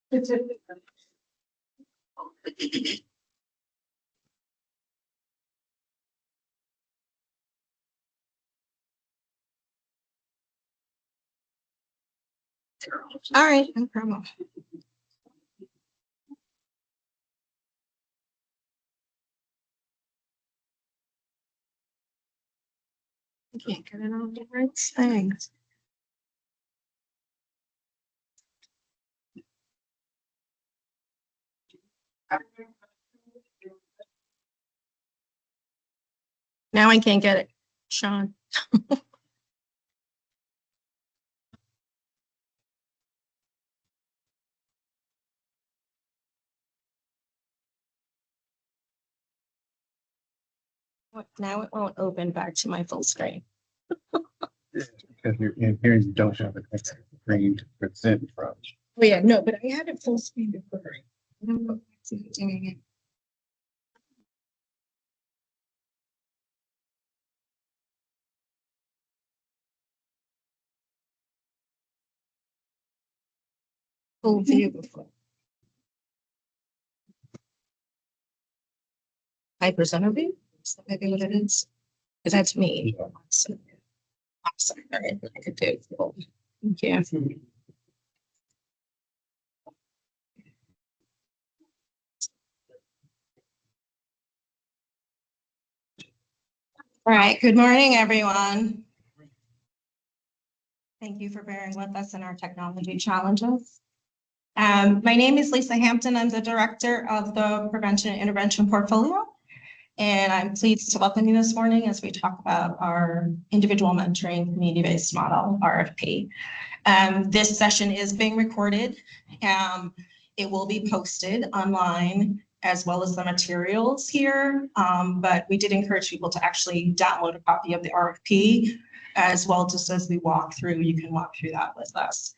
All right, no problem. I can't get it on the right things. Now I can't get it, Sean. Now it won't open back to my full screen. Because you're in here, you don't have an extra screen to present from. Oh yeah, no, but I had it full screen before. I don't know if it's doing it. Full view before. Hyper view? Is that maybe what it is? Because that's me. Yeah. So, I'm sorry, all right, I could do it. Cool. Thank you. All right, good morning, everyone. Thank you for bearing with us in our technology challenges. My name is Lisa Hampton. I'm the director of the Prevention and Intervention Portfolio. And I'm pleased to welcome you this morning as we talk about our individual mentoring community-based model, RFP. This session is being recorded. It will be posted online as well as the materials here. But we did encourage people to actually download a copy of the RFP as well, just as we walk through, you can walk through that with us.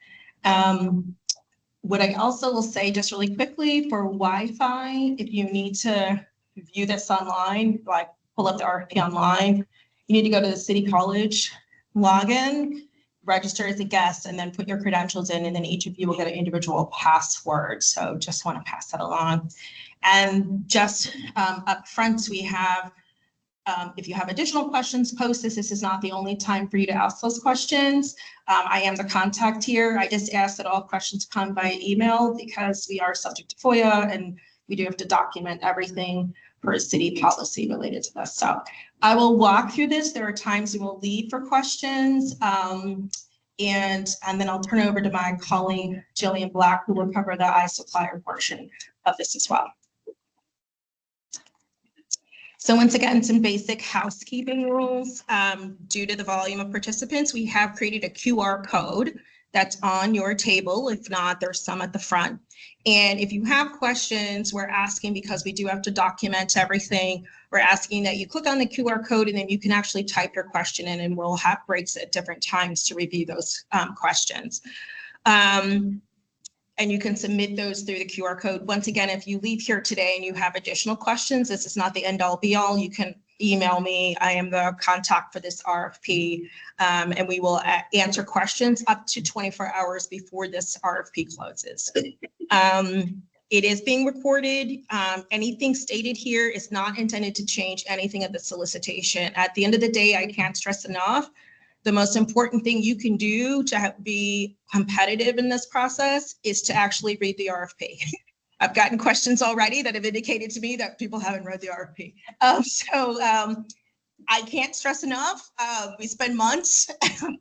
What I also will say just really quickly for Wi-Fi, if you need to view this online, like pull up the RFP online, you need to go to the City College login, register as a guest, and then put your credentials in, and then each of you will get an individual password. So just want to pass that along. And just up front, we have, if you have additional questions post this, this is not the only time for you to ask those questions. I am the contact here. I just ask that all questions come by email because we are subject to FOIA and we do have to document everything for a city policy related to this. So I will walk through this. There are times we will leave for questions. And then I'll turn it over to my colleague, Jillian Black, who will cover the iSupplier portion of this as well. So once again, some basic housekeeping rules. Due to the volume of participants, we have created a QR code that's on your table. If not, there's some at the front. And if you have questions, we're asking, because we do have to document everything, we're asking that you click on the QR code and then you can actually type your question in, and we'll have breaks at different times to review those questions. And you can submit those through the QR code. Once again, if you leave here today and you have additional questions, this is not the end all be all. You can email me. I am the contact for this RFP, and we will answer questions up to 24 hours before this RFP closes. It is being recorded. Anything stated here is not intended to change anything of the solicitation. At the end of the day, I can't stress enough, the most important thing you can do to be competitive in this process is to actually read the RFP. I've gotten questions already that have indicated to me that people haven't read the RFP. I can't stress enough. We spend months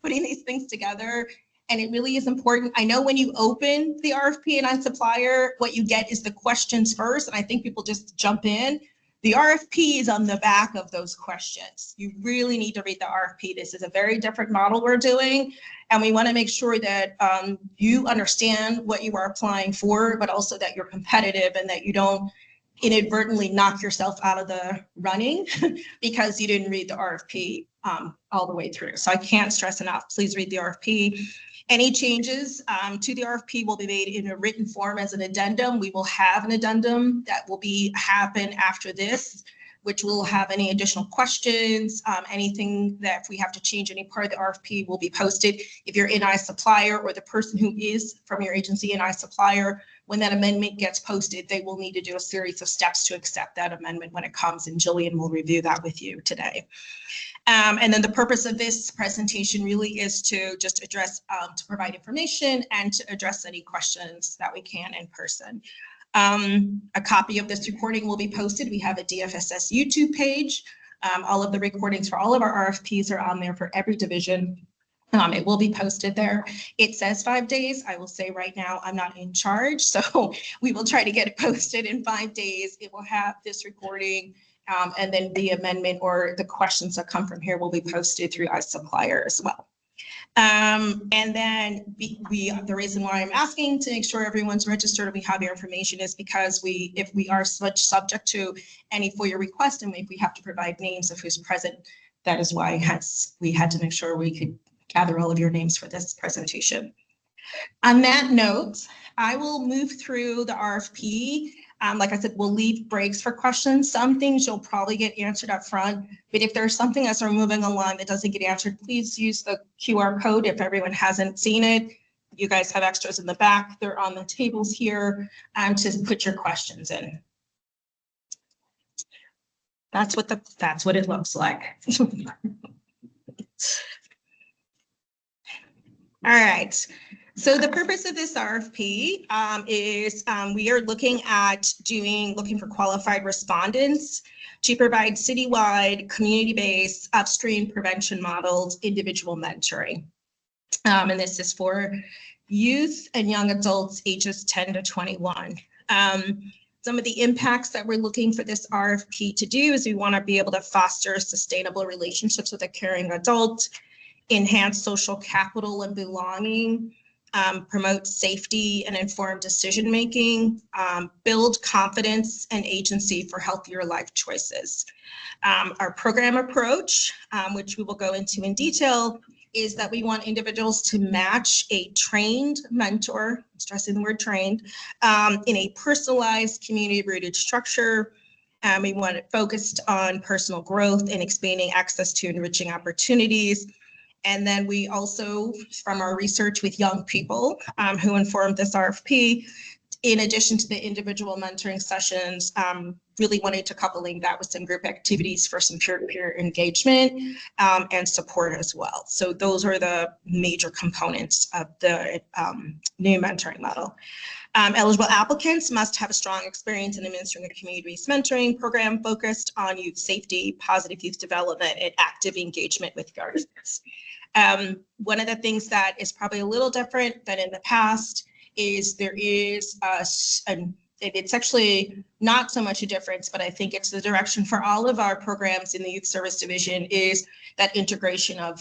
putting these things together, and it really is important. I know when you open the RFP and iSupplier, what you get is the questions first, and I think people just jump in. The RFP is on the back of those questions. You really need to read the RFP. This is a very different model we're doing, and we want to make sure that you understand what you are applying for, but also that you're competitive and that you don't inadvertently knock yourself out of the running because you didn't read the RFP all the way through. So I can't stress enough, please read the RFP. Any changes to the RFP will be made in a written form as an addendum. We will have an addendum that will happen after this which will have any additional questions, anything that if we have to change any part of the RFP will be posted. If you're an supplier or the person who is from your agency an supplier, when that amendment gets posted, they will need to do a series of steps to accept that amendment when it comes, and Jillian will review that with you today. And then the purpose of this presentation really is to just address, to provide information and to address any questions that we can in person. A copy of this recording will be posted. We have a DFSS YouTube page. All of the recordings for all of our RFPs are on there for every division. It will be posted there. It says 5 days. I will say right now, I'm not in charge, so we will try to get it posted in 5 days. It will have this recording, and then the amendment or the questions that come from here will be posted through iSupplier as well. And then the reason why I'm asking to make sure everyone's registered and we have your information is because if we are subject to any FOIA request and if we have to provide names of who's present, that is why we had to make sure we could gather all of your names for this presentation. On that note, I will move through the RFP. Like I said, we'll leave breaks for questions. Some things you'll probably get answered up front, but if there's something as we're moving along that doesn't get answered, please use the QR code if everyone hasn't seen it. You guys have extras in the back. They're on the tables here to put your questions in. That's what it looks like. All right. So the purpose of this RFP is we are looking for qualified respondents to provide citywide, community-based, upstream prevention models, individual mentoring. And this is for youth and young adults ages 10 to 21. Some of the impacts that we're looking for this RFP to do is we want to be able to foster sustainable relationships with a caring adult, enhance social capital and belonging, promote safety and informed decision-making, build confidence and agency for healthier life choices. Our program approach, which we will go into in detail, is that we want individuals to match a trained mentor, I'm stressing the word trained, in a personalized community-rooted structure. We want it focused on personal growth and expanding access to enriching opportunities. And then we also, from our research with young people who informed this RFP, in addition to the individual mentoring sessions, really wanted to coupling that with some group activities for some peer-to-peer engagement and support as well. So those are the major components of the new mentoring model. Eligible applicants must have a strong experience in administering a community-based mentoring program focused on youth safety, positive youth development, and active engagement with guardians. One of the things that is probably a little different than in the past is there is it's actually not so much a difference, but I think it's the direction for all of our programs in the Youth Service Division is that integration of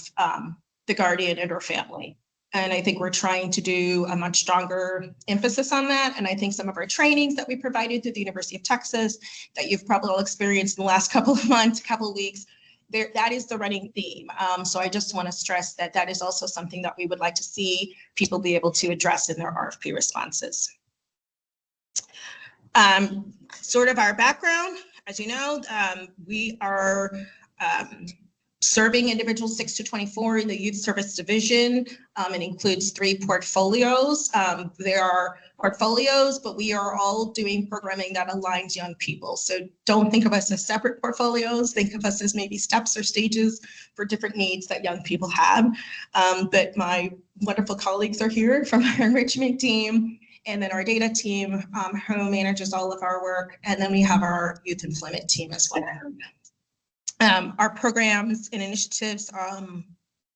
the guardian and or family. And I think we're trying to do a much stronger emphasis on that. And I think some of our trainings that we provided through the University of Texas that you've probably all experienced in the last couple of months, couple of weeks, that is the running theme. So I just want to stress that that is also something that we would like to see people be able to address in their RFP responses. Sort of our background, as you know, we are serving individuals 6 to 24 in the Youth Service Division. It includes 3 portfolios. There are portfolios, but we are all doing programming that aligns young people. So don't think of us as separate portfolios. Think of us as maybe steps or stages for different needs that young people have. But my wonderful colleagues are here from our enrichment team, and then our data team who manages all of our work. And then we have our youth employment team as well. Our programs and initiatives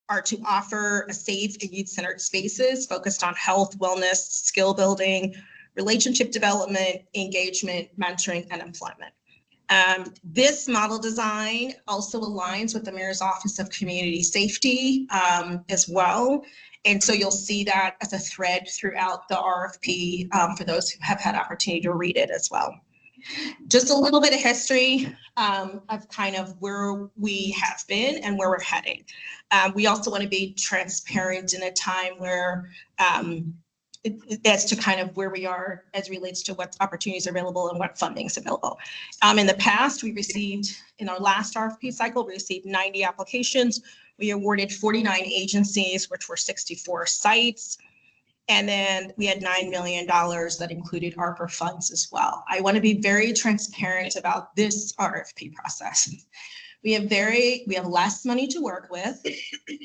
are to offer a safe and youth-centered spaces focused on health, wellness, skill building, relationship development, engagement, mentoring, and employment. This model design also aligns with the Mayor's Office of Community Safety as well. And so you'll see that as a thread throughout the RFP for those who have had opportunity to read it as well. Just a little bit of history of kind of where we have been and where we're heading. We also want to be transparent in a time where as to kind of where we are as relates to what opportunities are available and what funding is available. In the past, in our last RFP cycle, we received 90 applications. We awarded 49 agencies, which were 64 sites. And then we had $9 million that included ARPA funds as well. I want to be very transparent about this RFP process. We have less money to work with,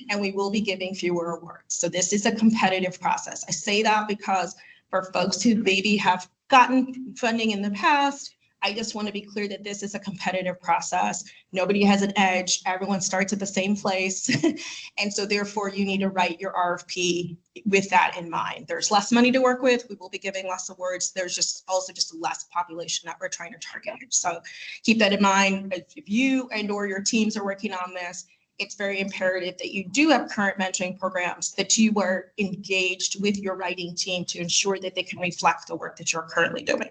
and we will be giving fewer awards. So this is a competitive process. I say that because for folks who maybe have gotten funding in the past, I just want to be clear that this is a competitive process. Nobody has an edge. Everyone starts at the same place. And so therefore you need to write your RFP with that in mind. There's less money to work with. We will be giving less awards. There's also less population that we're trying to target. So keep that in mind. If you and/or your teams are working on this, it's very imperative that you do have current mentoring programs, that you are engaged with your writing team to ensure that they can reflect the work that you're currently doing.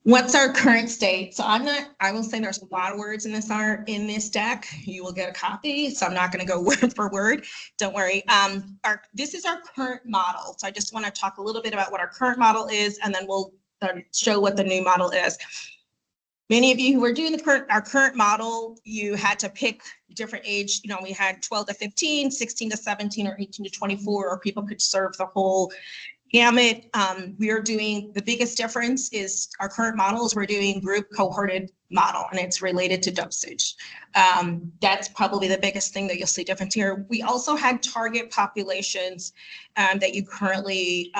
What's our current state? So I will say there's a lot of words in this deck. You will get a copy, so I'm not going to go word for word. Don't worry. This is our current model. So I just want to talk a little bit about what our current model is, and then we'll show what the new model is. Many of you who are doing our current model, you had to pick different age. We had 12 to 15, 16 to 17, or 18 to 24, or people could serve the whole gamut. We are doing, the biggest difference is our current model is we're doing group cohorted model, and it's related to dosage. That's probably the biggest thing that you'll see different here. We also had target populations that you currently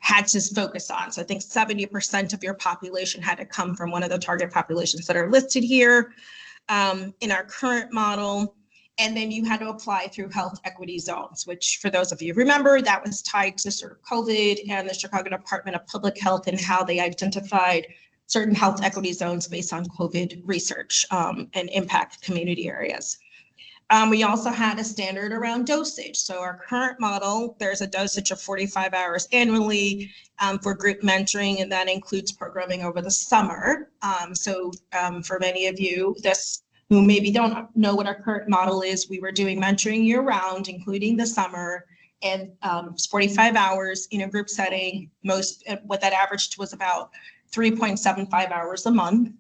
had to focus on. So I think 70% of your population had to come from one of the target populations that are listed here in our current model. And then you had to apply through health equity zones, which for those of you who remember, that was tied to sort of COVID and the Chicago Department of Public Health and how they identified certain health equity zones based on COVID research and impact community areas. We also had a standard around dosage. So our current model, there's a dosage of 45 hours annually for group mentoring, and that includes programming over the summer. For many of you, who maybe don't know what our current model is, we were doing mentoring year round, including the summer, and 45 hours in a group setting. What that averaged was about 3.75 hours a month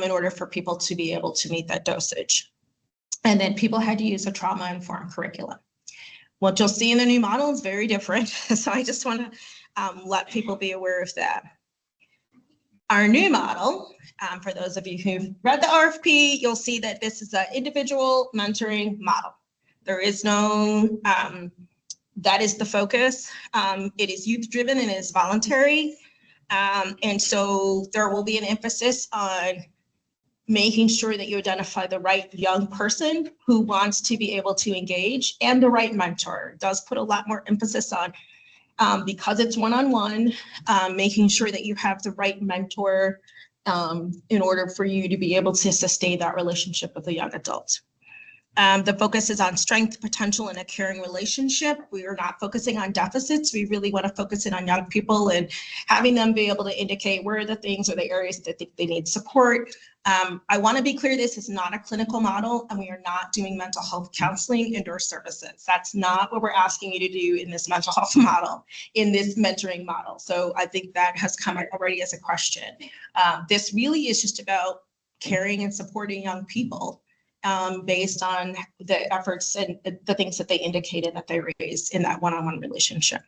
in order for people to be able to meet that dosage. And then people had to use a trauma-informed curriculum. What you'll see in the new model is very different. So I just want to let people be aware of that. Our new model, for those of you who've read the RFP, you'll see that this is an individual mentoring model. There is no, that is the focus. It is youth-driven and it is voluntary. And so there will be an emphasis on making sure that you identify the right young person who wants to be able to engage and the right mentor. It does put a lot more emphasis on, because it's one-on-one, making sure that you have the right mentor in order for you to be able to sustain that relationship with a young adult. The focus is on strength, potential, and a caring relationship. We are not focusing on deficits. We really want to focus in on young people and having them be able to indicate where are the things or the areas that they need support. I want to be clear, this is not a clinical model, and we are not doing mental health counseling and/or services. That's not what we're asking you to do in this mental health model, in this mentoring model. So I think that has come already as a question. This really is just about caring and supporting young people based on the efforts and the things that they indicated that they raised in that one-on-one relationship.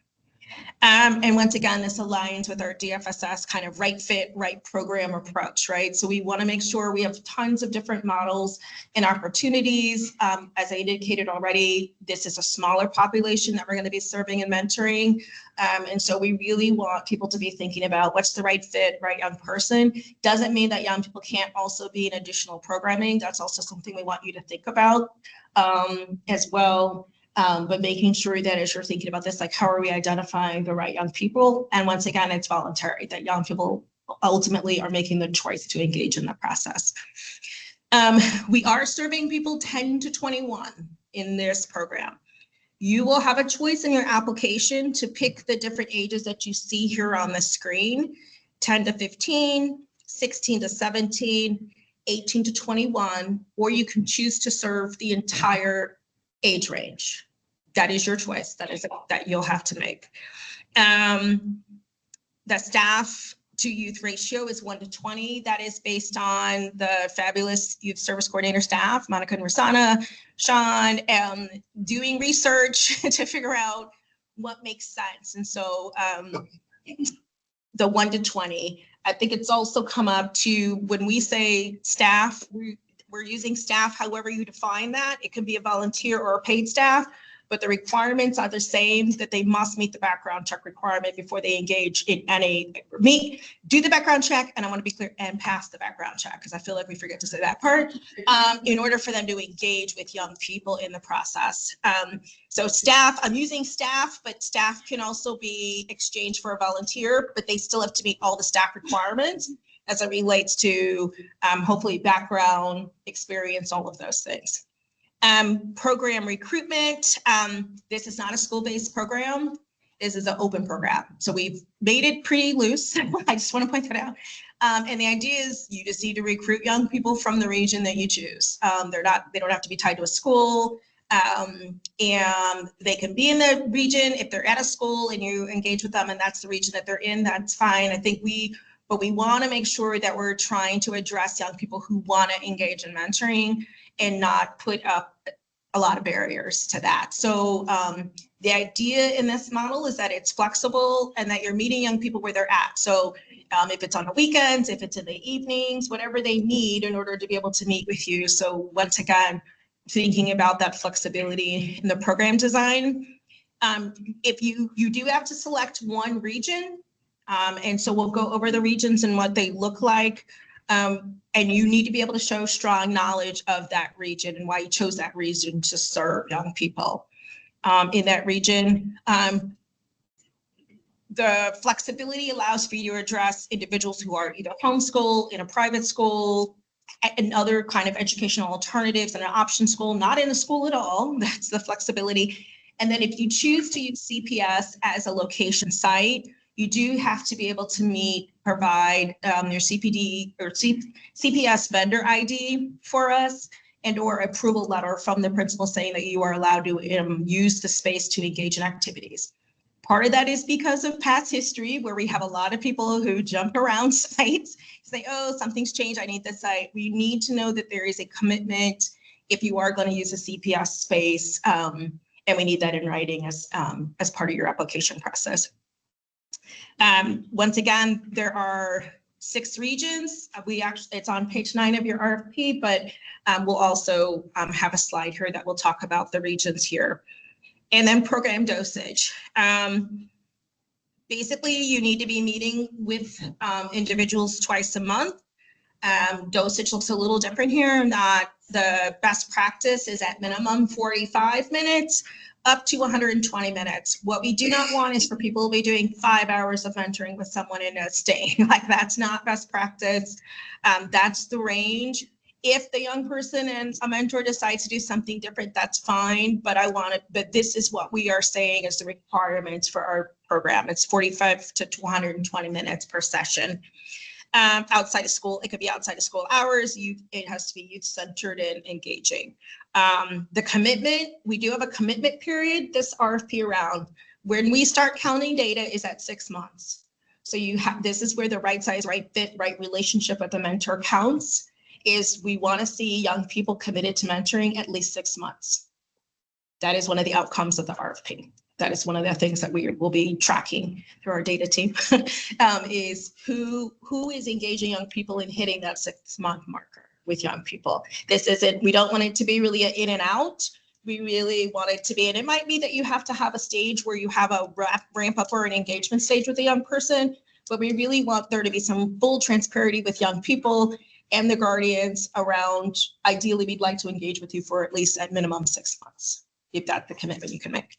And once again, this aligns with our DFSS kind of right fit, right program approach, right? So we want to make sure we have tons of different models and opportunities. As I indicated already, this is a smaller population that we're going to be serving and mentoring. And so we really want people to be thinking about what's the right fit, right young person. Doesn't mean that young people can't also be in additional programming. That's also something we want you to think about as well. But making sure that as you're thinking about this, like how are we identifying the right young people? And once again, it's voluntary, that young people ultimately are making the choice to engage in the process. We are serving people 10 to 21 in this program. You will have a choice in your application to pick the different ages that you see here on the screen, 10 to 15, 16 to 17, 18 to 21, or you can choose to serve the entire age range. that is your choice. That you'll have to make. The staff to youth ratio is 1:20. That is based on the fabulous youth service coordinator staff, Monica and Rosanna, Sean, doing research to figure out what makes sense. And so the 1:20, I think it's also come up to when we say staff, we're using staff however you define that. It can be a volunteer or a paid staff, but the requirements are the same, that they must meet the background check requirement before they engage in any, do the background check, and I want to be clear, and pass the background check, because I feel like we forget to say that part, in order for them to engage with young people in the process. So staff, I'm using staff, but staff can also be exchanged for a volunteer, but they still have to meet all the staff requirements as it relates to hopefully background, experience, all of those things. Program recruitment. This is not a school-based program. This is an open program. So we've made it pretty loose. I just want to point that out. And the idea is you just need to recruit young people from the region that you choose. They don't have to be tied to a school. And they can be in the region if they're at a school and you engage with them and that's the region that they're in, that's fine. I think but we want to make sure that we're trying to address young people who want to engage in mentoring and not put up a lot of barriers to that. So the idea in this model is that it's flexible and that you're meeting young people where they're at. So if it's on the weekends, if it's in the evenings, whatever they need in order to be able to meet with you. So once again, thinking about that flexibility in the program design. If you do have to select one region, and so we'll go over the regions and what they look like. And you need to be able to show strong knowledge of that region and why you chose that region to serve young people in that region. The flexibility allows for you to address individuals who are either homeschooled, in a private school, and other kind of educational alternatives, and an option school, not in a school at all. That's the flexibility. And then if you choose to use CPS as a location site, you do have to be able to provide your CPD or CPS vendor ID for us, and or approval letter from the principal saying that you are allowed to use the space to engage in activities. Part of that is because of past history where we have a lot of people who jump around sites, say, oh, something's changed, I need this site. We need to know that there is a commitment if you are going to use a CPS space, and we need that in writing as part of your application process. Once again, there are 6 regions. It's on page 9 of your RFP, but we'll also have a slide here that will talk about the regions here. And then program dosage. Basically, you need to be meeting with individuals twice a month. Dosage looks a little different here. The best practice is at minimum 45 minutes. Up to 120 minutes. What we do not want is for people to be doing 5 hours of mentoring with someone in a stay. Like, that's not best practice. That's the range. If the young person and a mentor decides to do something different, that's fine. But this is what we are saying is the requirements for our program. It's 45 to 120 minutes per session. Outside of school, it could be outside of school hours. It has to be youth-centered and engaging. The commitment, we do have a commitment period this RFP round. When we start counting data is at 6 months. So this is where the right size, right fit, right relationship with the mentor counts, is we want to see young people committed to mentoring at least 6 months. That is one of the outcomes of the RFP. That is one of the things that we will be tracking through our data team, is who is engaging young people in hitting that 6-month marker with young people. We don't want it to be really an in and out. We really want it to be, and it might be that you have to have a stage where you have a ramp up or an engagement stage with a young person, but we really want there to be some full transparency with young people and the guardians around, ideally, we'd like to engage with you for at least at minimum 6 months, if that's the commitment you can make.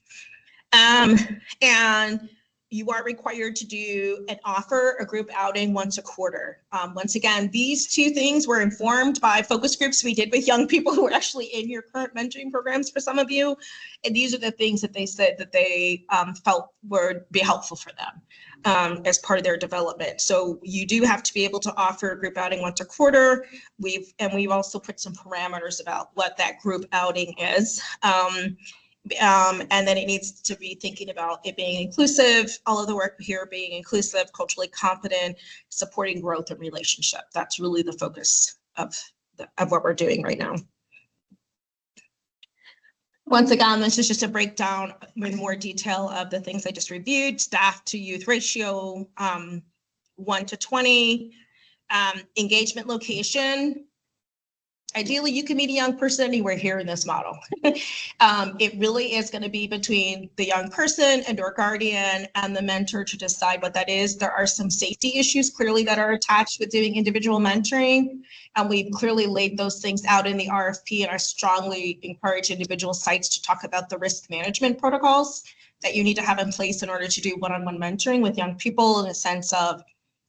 And you are required to do a group outing once a quarter. Once again, these 2 things were informed by focus groups we did with young people who are actually in your current mentoring programs for some of you. And these are the things that they said that they felt would be helpful for them as part of their development. So you do have to be able to offer a group outing once a quarter. We've also put some parameters about what that group outing is. And then it needs to be thinking about it being inclusive, all of the work here being inclusive, culturally competent, supporting growth and relationship. That's really the focus of what we're doing right now. Once again, this is just a breakdown with more detail of the things I just reviewed. Staff to youth ratio, 1 to 20, engagement location. Ideally, you can meet a young person anywhere here in this model. It really is going to be between the young person and or guardian and the mentor to decide what that is. There are some safety issues clearly that are attached with doing individual mentoring, and we've clearly laid those things out in the RFP, and I strongly encourage individual sites to talk about the risk management protocols that you need to have in place in order to do one-on-one mentoring with young people in a sense of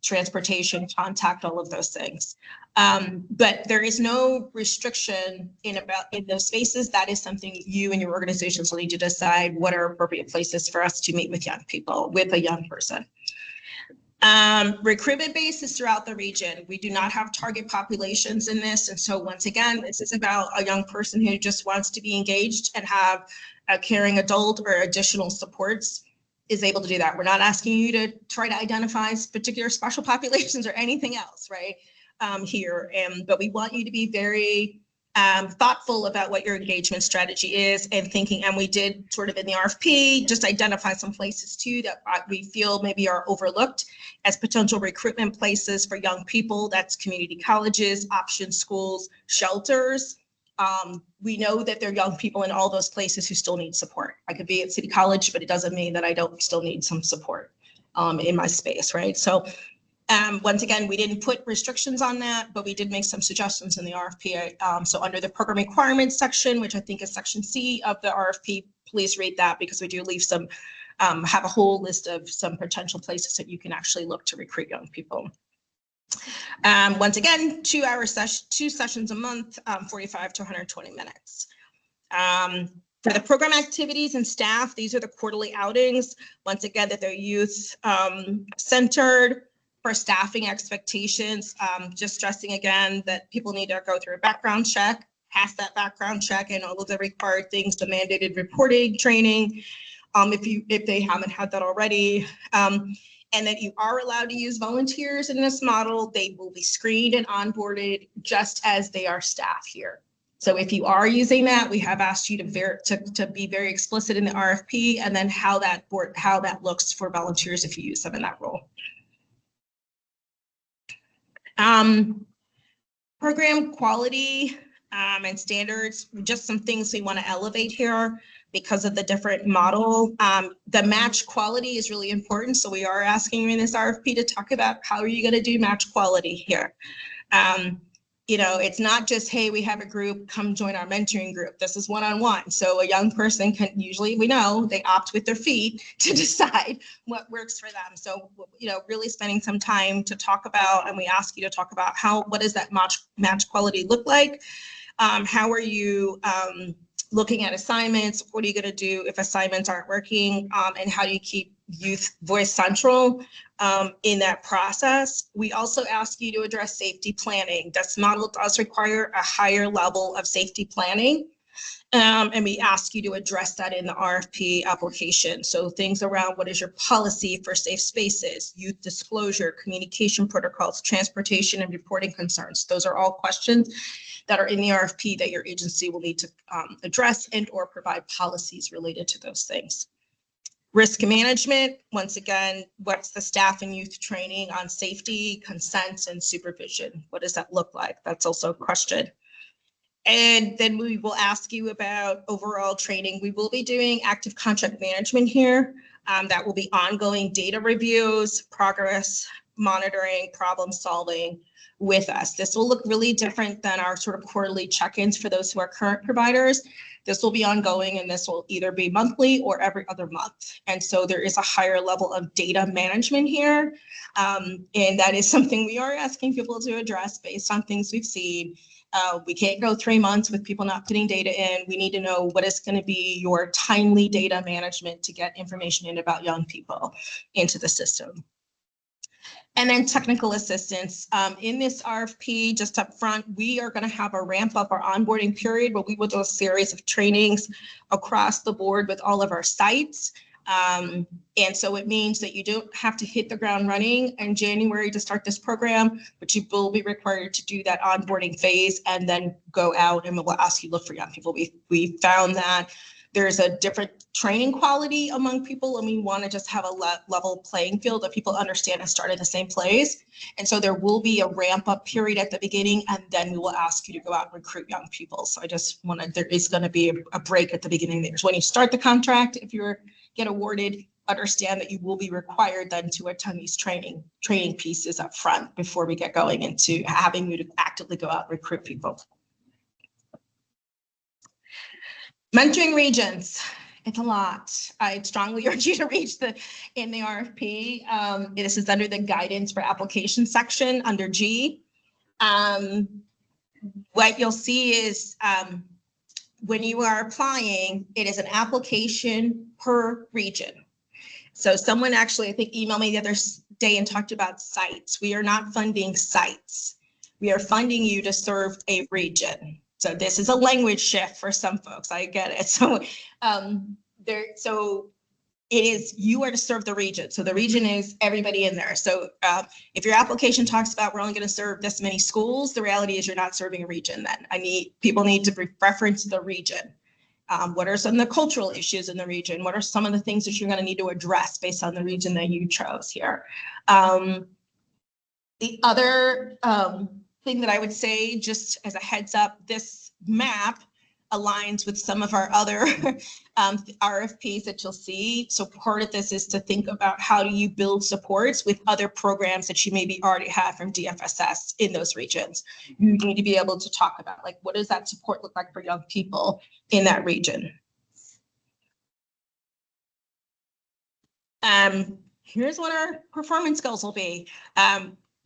transportation, contact, all of those things. But there is no restriction in those spaces. That is something you and your organizations will need to decide what are appropriate places for us to meet with young people, with a young person. Recruitment base is throughout the region. We do not have target populations in this. And so once again, this is about a young person who just wants to be engaged and have a caring adult or additional supports is able to do that. We're not asking you to try to identify particular special populations or anything else, right? Here, but we want you to be very thoughtful about what your engagement strategy is and thinking, and we did sort of in the RFP, just identify some places too that we feel maybe are overlooked as potential recruitment places for young people. That's community colleges, option schools, shelters. We know that there are young people in all those places who still need support. I could be at City College, but it doesn't mean that I don't still need some support in my space, right? So once again, we didn't put restrictions on that, but we did make some suggestions in the RFP. So under the program requirements section, which I think is section C of the RFP, please read that because we do leave some, have a whole list of some potential places that you can actually look to recruit young people. Once again, 2 sessions a month, 45 to 120 minutes. For the program activities and staff, these are the quarterly outings. Once again, that they're youth centered. For staffing expectations, just stressing again that people need to go through a background check, pass that background check and all of the required things, the mandated reporting training, if they haven't had that already. And that you are allowed to use volunteers in this model. They will be screened and onboarded just as they are staff here. So if you are using that, we have asked you to be very explicit in the RFP and then how that looks for volunteers if you use them in that role. Program quality and standards, just some things we want to elevate here because of the different model. The match quality is really important. So we are asking you in this RFP to talk about how are you going to do match quality here. You know, it's not just, hey, we have a group, come join our mentoring group. This is one-on-one. So a young person can usually, we know, they opt with their feet to decide what works for them. So, you know, really spending some time to talk about, and we ask you to talk about what does that match quality look like? How are you looking at assignments? What are you going to do if assignments aren't working? And how do you keep youth voice central in that process? We also ask you to address safety planning. This model does require a higher level of safety planning. And we ask you to address that in the RFP application. So things around what is your policy for safe spaces, youth disclosure, communication protocols, transportation and reporting concerns. Those are all questions that are in the RFP that your agency will need to address and or provide policies related to those things. Risk management, once again, what's the staff and youth training on safety, consent, and supervision? What does that look like? That's also a question. And then we will ask you about overall training. We will be doing active contract management here. That will be ongoing data reviews, progress monitoring, problem solving with us. This will look really different than our sort of quarterly check-ins for those who are current providers. This will be ongoing, and this will either be monthly or every other month. And so there is a higher level of data management here. And that is something we are asking people to address based on things we've seen. We can't go 3 months with people not putting data in. We need to know what is going to be your timely data management to get information in about young people into the system. And then technical assistance. In this RFP, just up front, we are going to have a ramp up our onboarding period where we will do a series of trainings across the board with all of our sites. And so it means that you don't have to hit the ground running in January to start this program, but you will be required to do that onboarding phase and then go out and we'll ask you to look for young people. We found that there's a different training quality among people, and we want to just have a level playing field that people understand and start at the same place. And so there will be a ramp up period at the beginning, and then we will ask you to go out and recruit young people. So I just wanted, there is going to be a break at the beginning there. So when you start the contract, if you get awarded, understand that you will be required then to attend these training pieces up front before we get going into having you to actively go out and recruit people. Mentoring regions, it's a lot. I strongly urge you to read in the RFP. This is under the guidance for application section under G. What you'll see is when you are applying, it is an application per region. So someone actually, I think, emailed me the other day and talked about sites. We are not funding sites. We are funding you to serve a region. So this is a language shift for some folks. I get it. So so it is, you are to serve the region. So the region is everybody in there. So if your application talks about we're only going to serve this many schools, the reality is you're not serving a region then. People need to reference the region. What are some of the cultural issues in the region? What are some of the things that you're going to need to address based on the region that you chose here? The other thing that I would say, just as a heads up, this map aligns with some of our other RFPs that you'll see. So part of this is to think about how do you build supports with other programs that you maybe already have from DFSS in those regions. You need to be able to talk about, like, what does that support look like for young people in that region? Here's what our performance goals will be.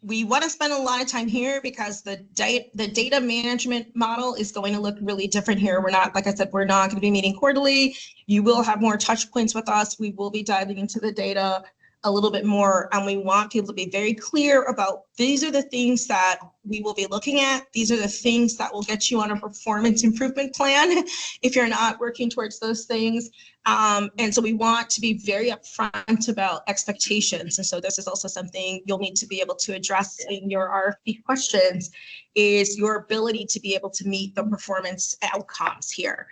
We want to spend a lot of time here because the data management model is going to look really different here. We're not, like I said, we're not going to be meeting quarterly. You will have more touch points with us. We will be diving into the data a little bit more, and we want people to be very clear about these are the things that we will be looking at. These are the things that will get you on a performance improvement plan if you're not working towards those things. And so we want to be very upfront about expectations. And so this is also something you'll need to be able to address in your RFP questions, is your ability to be able to meet the performance outcomes here.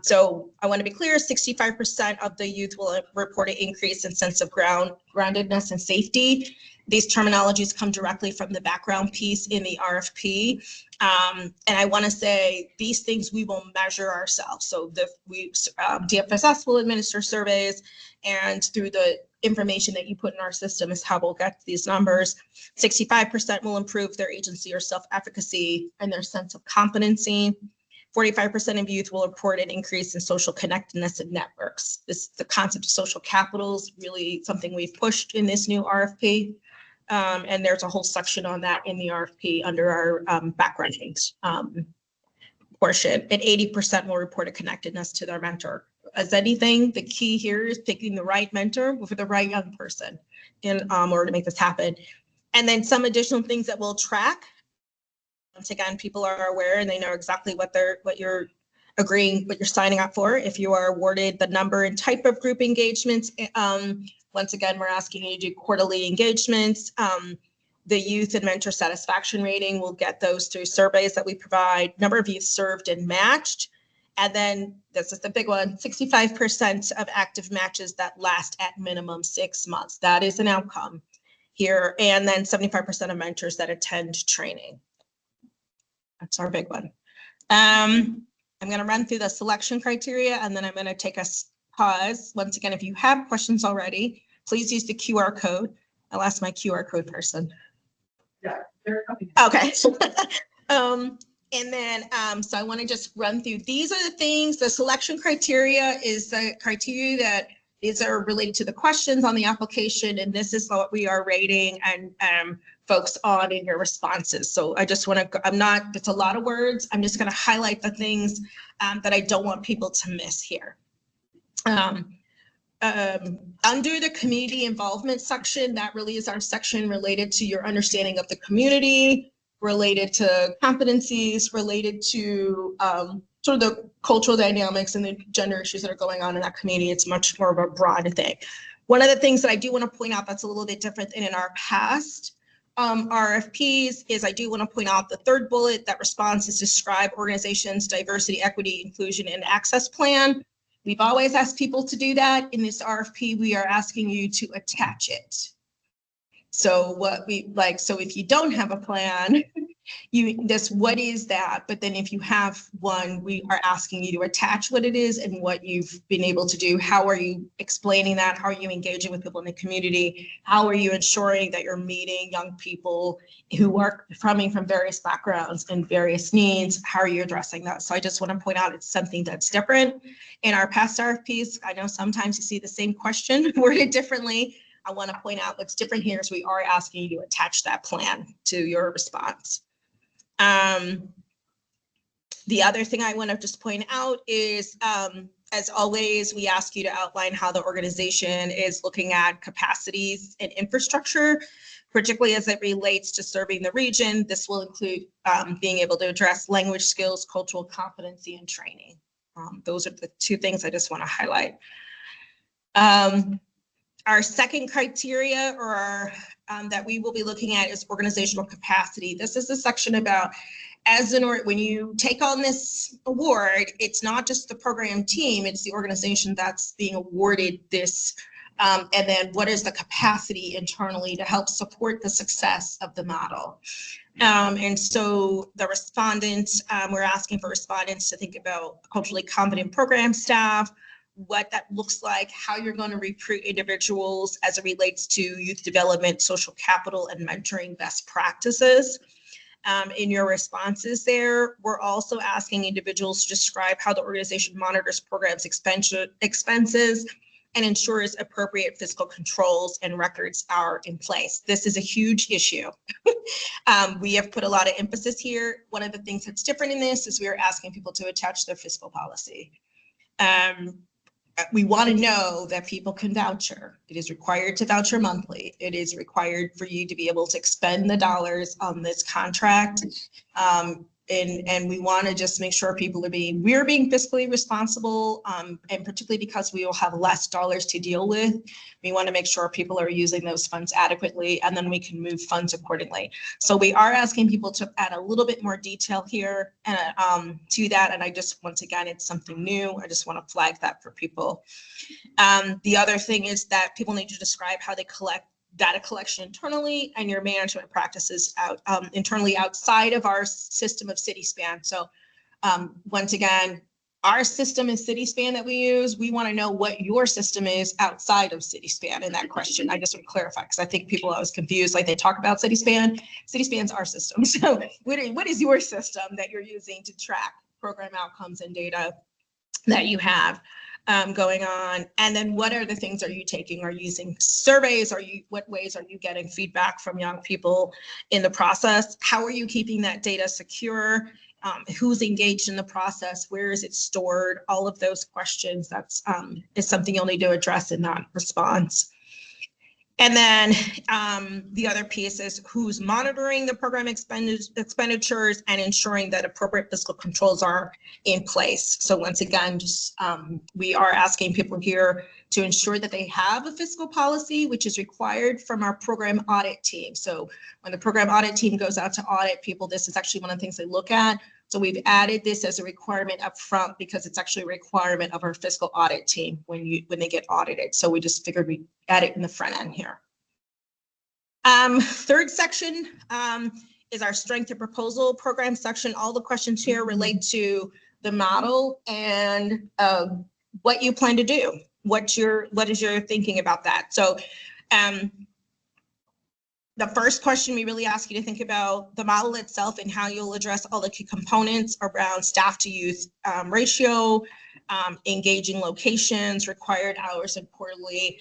So I want to be clear, 65% of the youth will report an increase in sense of groundedness and safety. These terminologies come directly from the background piece in the RFP. And I want to say these things we will measure ourselves. So DFSS will administer surveys, and through the information that you put in our system is how we'll get these numbers. 65% will improve their agency or self-efficacy and their sense of competency. 45% of youth will report an increase in social connectedness and networks. The concept of social capital is really something we've pushed in this new RFP. And there's a whole section on that in the RFP under our backgroundings portion. And 80% will report a connectedness to their mentor. As anything, the key here is picking the right mentor for the right young person in order to make this happen. And then some additional things that we'll track. Once again, people are aware and they know exactly what you're signing up for. If you are awarded the number and type of group engagements, once again, we're asking you to do quarterly engagements. The youth and mentor satisfaction rating, we'll get those through surveys that we provide, number of youth served and matched. And then this is the big one, 65% of active matches that last at minimum 6 months. That is an outcome here. And then 75% of mentors that attend training. That's our big one. I'm going to run through the selection criteria, and then I'm going to take a pause. Once again, if you have questions already, please use the QR code. I'll ask my QR code person. Yeah, they're coming. Okay. And then, so I want to just run through. These are the things, the selection criteria is the criteria that these are related to the questions on the application, and this is what we are rating and folks on in your responses. So I just want to, it's a lot of words. I'm just going to highlight the things that I don't want people to miss here. under the community involvement section, that really is our section related to your understanding of the community, related to competencies, related to sort of the cultural dynamics and the gender issues that are going on in that community. It's much more of a broad thing. One of the things that I do want to point out that's a little bit different than in our past RFPs is I do want to point out the third bullet, that responses describe organizations' diversity, equity, inclusion, and access plan. We've always asked people to do that. In this RFP, we are asking you to attach it. So what we like, so if you don't have a plan, what is that? But then if you have one, we are asking you to attach what it is and what you've been able to do. How are you explaining that? How are you engaging with people in the community? How are you ensuring that you're meeting young people who are coming from various backgrounds and various needs? How are you addressing that? So I just want to point out it's something that's different. In our past RFPs, I know sometimes you see the same question worded differently. I want to point out what's different here is we are asking you to attach that plan to your response. The other thing I want to just point out is, as always, we ask you to outline how the organization is looking at capacities and infrastructure, particularly as it relates to serving the region. This will include being able to address language skills, cultural competency, and training. Those are the two things I just want to highlight. Our second criteria or that we will be looking at is organizational capacity. This is the section about when you take on this award, it's not just the program team, it's the organization that's being awarded this. And then what is the capacity internally to help support the success of the model? And so the respondents, we're asking for respondents to think about culturally competent program staff, what that looks like, how you're going to recruit individuals as it relates to youth development, social capital, and mentoring best practices. In your responses there, we're also asking individuals to describe how the organization monitors programs expenses and ensures appropriate fiscal controls and records are in place. This is a huge issue. We have put a lot of emphasis here. One of the things that's different in this is we are asking people to attach their fiscal policy. We want to know that people can voucher. It is required to voucher monthly. It is required for you to be able to expend the dollars on this contract. And we want to just make sure people are we're being fiscally responsible, and particularly because we will have less dollars to deal with. We want to make sure people are using those funds adequately, and then we can move funds accordingly. So we are asking people to add a little bit more detail here and to that. And I just, once again, it's something new. I just want to flag that for people. The other thing is that people need to describe how they collect data collection internally and your management practices internally outside of our system of CitySpan. So once again, our system is CitySpan that we use. We want to know what your system is outside of CitySpan in that question. I just want to clarify because I think people are always confused, like they talk about CitySpan. CitySpan's our system. So what is your system that you're using to track program outcomes and data that you have going on? And then what are the things are you taking? Are you using surveys? What ways are you getting feedback from young people in the process? How are you keeping that data secure? Who's engaged in the process? Where is it stored? All of those questions, that's is something you'll need to address in that response. And then the other piece is who's monitoring the program expenditures and ensuring that appropriate fiscal controls are in place. So once again, just we are asking people here to ensure that they have a fiscal policy, which is required from our program audit team. So when the program audit team goes out to audit people, this is actually one of the things they look at. So we've added this as a requirement up front because it's actually a requirement of our fiscal audit team when they get audited. So we just figured we'd add it in the front end here. Third section is our strength of proposal program section. All the questions here relate to the model and what you plan to do. What is your thinking about that? So the first question we really ask you to think about the model itself and how you'll address all the key components around staff to youth ratio, engaging locations, required hours, and quarterly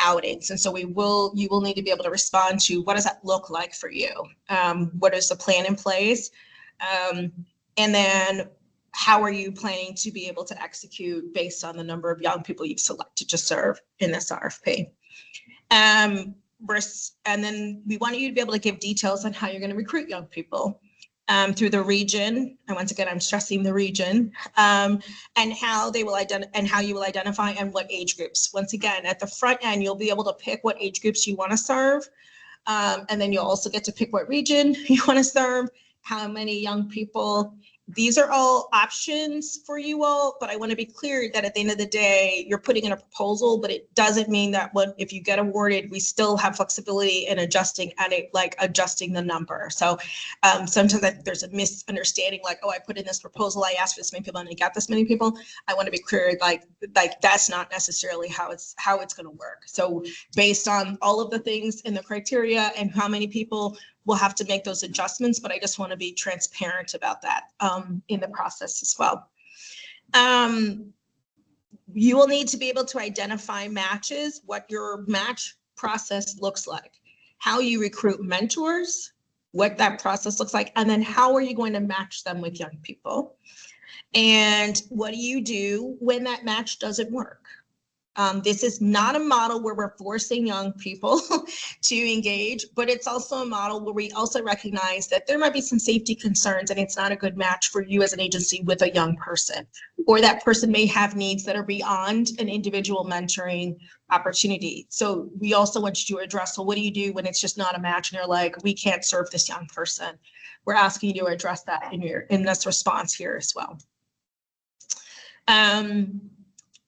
outings. And so you will need to be able to respond to what does that look like for you? What is the plan in place? And then how are you planning to be able to execute based on the number of young people you've selected to serve in this RFP? And then we want you to be able to give details on how you're going to recruit young people through the region. And once again, I'm stressing the region, and how they will how you will identify and what age groups. Once again, at the front end, you'll be able to pick what age groups you want to serve. And then you'll also get to pick what region you want to serve, how many young people. These are all options for you all, but I want to be clear that at the end of the day, you're putting in a proposal, but it doesn't mean that if you get awarded, we still have flexibility in adjusting adjusting the number. So sometimes there's a misunderstanding, like, oh, I put in this proposal, I asked for this many people and I got this many people. I want to be clear, like that's not necessarily how it's going to work. So based on all of the things in the criteria and how many people, we'll have to make those adjustments, but I just want to be transparent about that in the process as well. You will need to be able to identify matches, what your match process looks like, how you recruit mentors, what that process looks like, and then how are you going to match them with young people? And what do you do when that match doesn't work? This is not a model where we're forcing young people to engage, but it's also a model where we also recognize that there might be some safety concerns and it's not a good match for you as an agency with a young person, or that person may have needs that are beyond an individual mentoring opportunity. So we also want you to address, so what do you do when it's just not a match and you're like, we can't serve this young person? We're asking you to address that in this response here as well.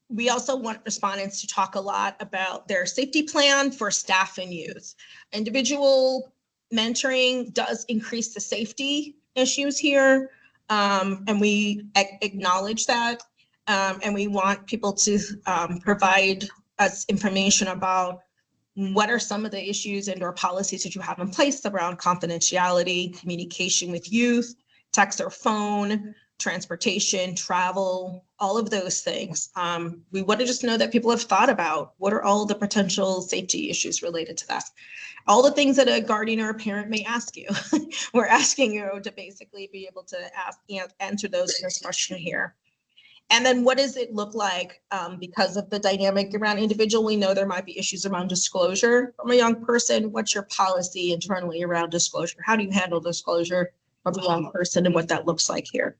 We also want respondents to talk a lot about their safety plan for staff and youth. Individual mentoring does increase the safety issues here, and we acknowledge that, and we want people to provide us information about what are some of the issues and or policies that you have in place around confidentiality, communication with youth, text or phone, transportation, travel, all of those things. We want to just know that people have thought about what are all the potential safety issues related to that. All the things that a guardian or a parent may ask you. We're asking you to basically be able to answer those in this question here. And then what does it look like because of the dynamic around individual? We know there might be issues around disclosure from a young person. What's your policy internally around disclosure? How do you handle disclosure from a young person and what that looks like here?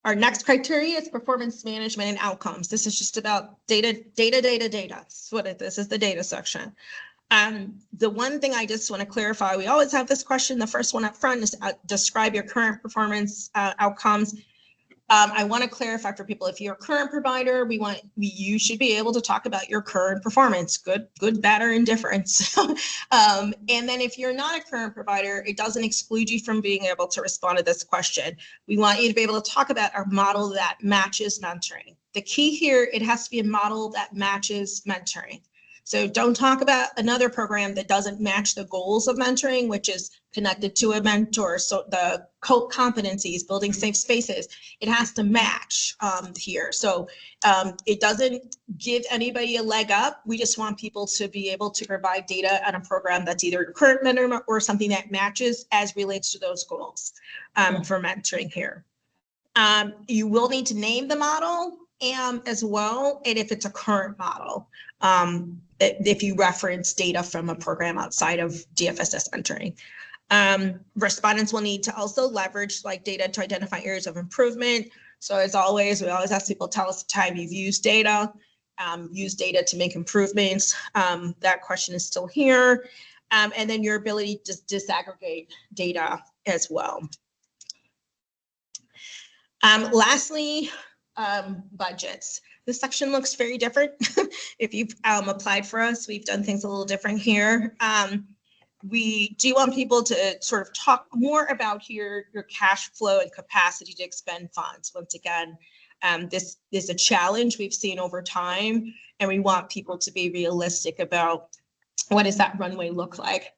Our next criteria is performance management and outcomes. This is just about data. That's what this is, the data section. The one thing I just want to clarify, we always have this question. The first one up front is describe your current performance outcomes. I want to clarify for people, if you're a current provider, you should be able to talk about your current performance, good, bad, or indifference. And then if you're not a current provider, it doesn't exclude you from being able to respond to this question. We want you to be able to talk about our model that matches mentoring. The key here, it has to be a model that matches mentoring. So don't talk about another program that doesn't match the goals of mentoring, which is connected to a mentor. So the competencies, building safe spaces, it has to match here. So it doesn't give anybody a leg up. We just want people to be able to provide data on a program that's either a current mentor or something that matches as relates to those goals for mentoring here. You will need to name the model as well, and if it's a current model, if you reference data from a program outside of DFSS mentoring. Respondents will need to also leverage data to identify areas of improvement. So as always, we always ask people, tell us the time you've used data, to make improvements. That question is still here. And then your ability to disaggregate data as well. Lastly, budgets. This section looks very different. If you've applied for us, we've done things a little different here. We do want people to sort of talk more about your cash flow and capacity to expend funds. Once again, this is a challenge we've seen over time, and we want people to be realistic about what does that runway look like?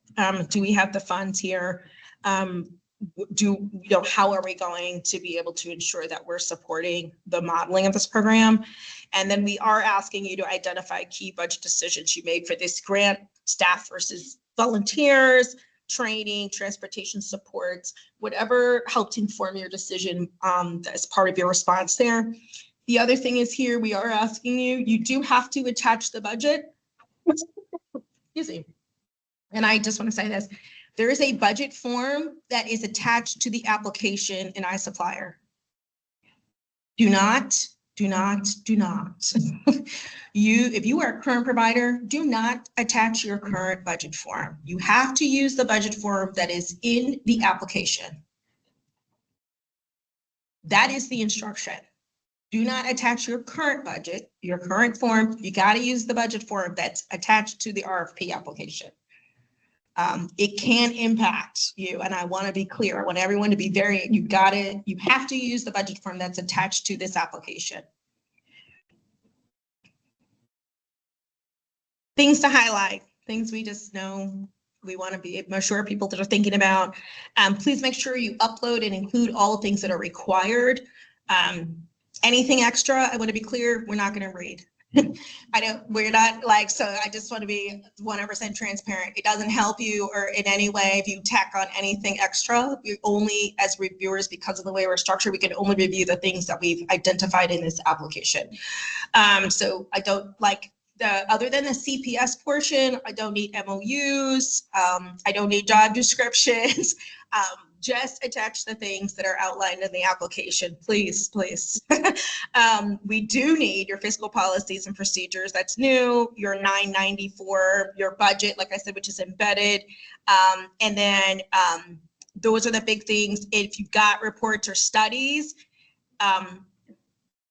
Do we have the funds here? How are we going to be able to ensure that we're supporting the modeling of this program? And then we are asking you to identify key budget decisions you made for this grant, staff versus volunteers, training, transportation supports, whatever helped inform your decision as part of your response there. The other thing is here, we are asking you, you do have to attach the budget. Excuse me. And I just want to say this, there is a budget form that is attached to the application in iSupplier. Do not. If you are a current provider, do not attach your current budget form. You have to use the budget form that is in the application. That is the instruction. Do not attach your current budget, your current form. You got to use the budget form that's attached to the RFP application. It can impact you, and I want to be clear. I want everyone to be you have to use the budget form that's attached to this application. Things to highlight, things we just know we want to be sure people that are thinking about. Please make sure you upload and include all the things that are required. Anything extra, I want to be clear, we're not going to read. We're not like, so I just want to be 100% transparent. It doesn't help you or in any way if you tack on anything extra. We only, as reviewers, because of the way we're structured, we can only review the things that we've identified in this application. So I don't like other than the CPS portion, I don't need MOUs. I don't need job descriptions. Just attach the things that are outlined in the application, please. We do need your fiscal policies and procedures. That's new. Your 994, your budget, like I said, which is embedded. And then those are the big things. If you've got reports or studies,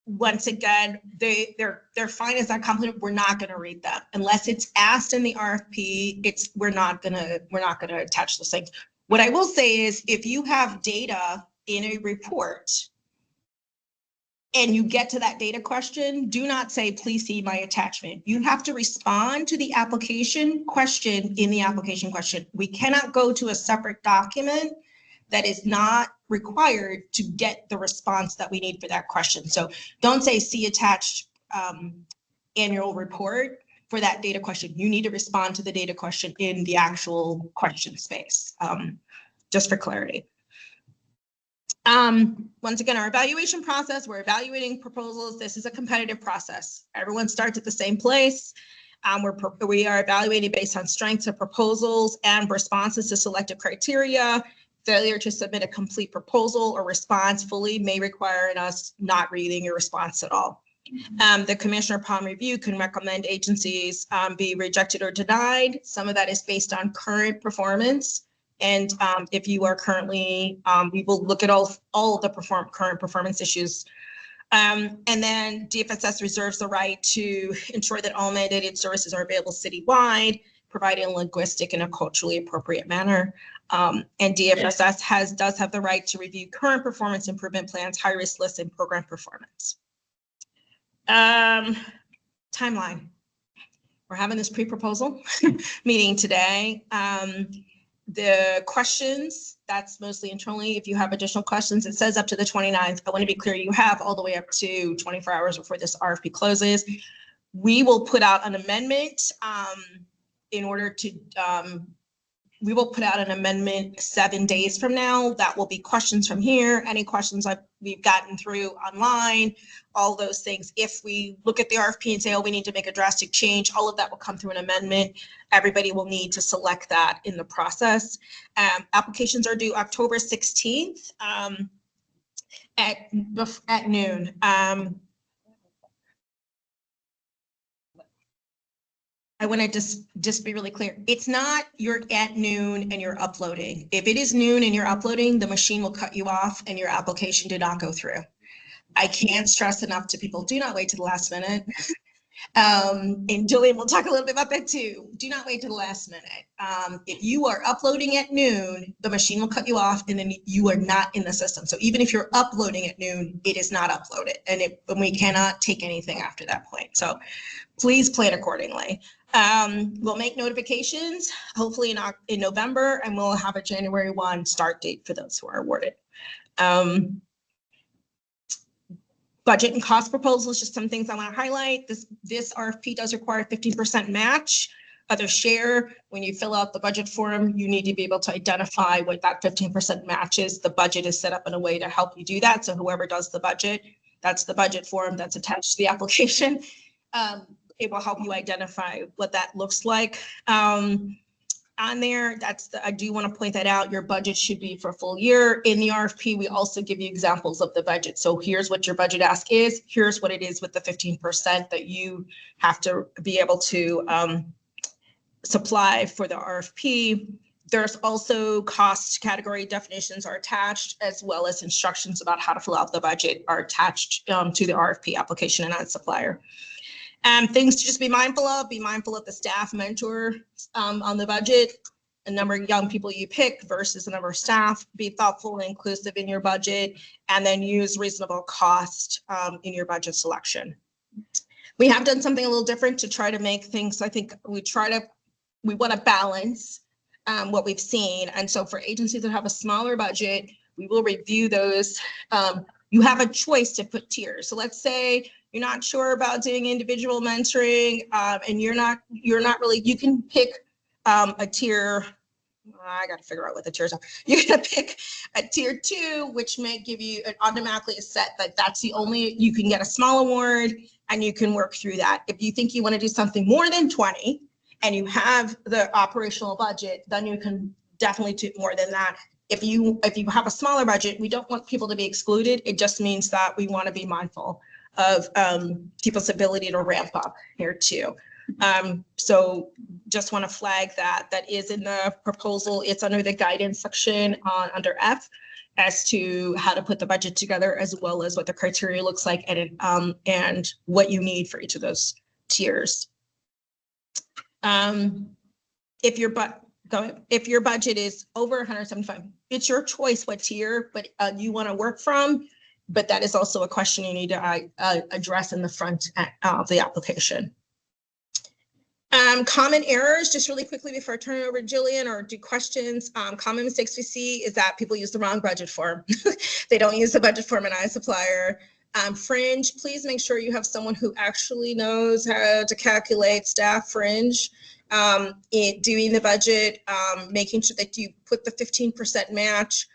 once again, they're fine as that compliment. We're not going to read them unless it's asked in the RFP. We're not going to attach those things. What I will say is if you have data in a report and you get to that data question, do not say, please see my attachment. You have to respond to the application question in the application question. We cannot go to a separate document that is not required to get the response that we need for that question. So don't say see attached annual report for that data question. You need to respond to the data question in the actual question space, just for clarity. Once again, our evaluation process, we're evaluating proposals. This is a competitive process. Everyone starts at the same place. We are evaluating based on strengths of proposals and responses to selected criteria. Failure to submit a complete proposal or response fully may require us not reading your response at all. The commissioner upon review can recommend agencies be rejected or denied. Some of that is based on current performance. And if you are currently, we will look at all of the current performance issues. And then DFSS reserves the right to ensure that all mandated services are available citywide, providing a linguistic and a culturally appropriate manner. And DFSS does have the right to review current performance improvement plans, high-risk lists, and program performance. Timeline. We're having this pre-proposal meeting today. The questions, that's mostly internally. If you have additional questions, it says up to the 29th. I want to be clear, you have all the way up to 24 hours before this RFP closes. We will put out an amendment we will put out an amendment 7 days from now. That will be questions from here, any questions we've gotten through online, all those things. If we look at the RFP and say, oh, we need to make a drastic change, all of that will come through an amendment. Everybody will need to select that in the process. Applications are due October 16th at noon. I want to just be really clear. It's not you're at noon and you're uploading. If it is noon and you're uploading, the machine will cut you off and your application did not go through. I can't stress enough to people, do not wait to the last minute. And Jillian will talk a little bit about that too. Do not wait to the last minute. If you are uploading at noon, the machine will cut you off and then you are not in the system. So even if you're uploading at noon, it is not uploaded and we cannot take anything after that point. So please plan accordingly. We'll make notifications, hopefully in November, and we'll have a January 1 start date for those who are awarded. Budget and cost proposals, just some things I want to highlight. This RFP does require 15% match other share, when you fill out the budget form, you need to be able to identify what that 15% matches. The budget is set up in a way to help you do that. So whoever does the budget, that's the budget form that's attached to the application. It will help you identify what that looks like. On there, I do want to point that out. Your budget should be for a full year. In the RFP, we also give you examples of the budget. So here's what your budget ask is. Here's what it is with the 15% that you have to be able to supply for the RFP. There's also cost category definitions are attached, as well as instructions about how to fill out the budget are attached to the RFP application and as supplier. Things to just be mindful of the staff mentor on the budget, the number of young people you pick versus the number of staff, be thoughtful and inclusive in your budget, and then use reasonable cost in your budget selection. We have done something a little different to try to make things, I think we want to balance what we've seen. And so for agencies that have a smaller budget, we will review those. You have a choice to put tiers. So let's say you're not sure about doing individual mentoring, and you're not really, you can pick a tier. I got to figure out what the tiers are. You're going to pick a tier 2, which may give you an automatically a set that that's the only, you can get a small award and you can work through that. If you think you want to do something more than 20 and you have the operational budget, then you can definitely do more than that. If you have a smaller budget, we don't want people to be excluded. It just means that we want to be mindful of people's ability to ramp up here too. So just want to flag that is in the proposal. It's under the guidance section under F as to how to put the budget together, as well as what the criteria looks like and what you need for each of those tiers. If your budget is over 175, it's your choice what tier, but you want to work from. But that is also a question you need to address in the front of the application. Common errors, just really quickly before I turn it over to Jillian or do questions. Common mistakes we see is that people use the wrong budget form. They don't use the budget form in iSupplier. Fringe, please make sure you have someone who actually knows how to calculate staff fringe. Doing the budget, making sure that you put the 15% match.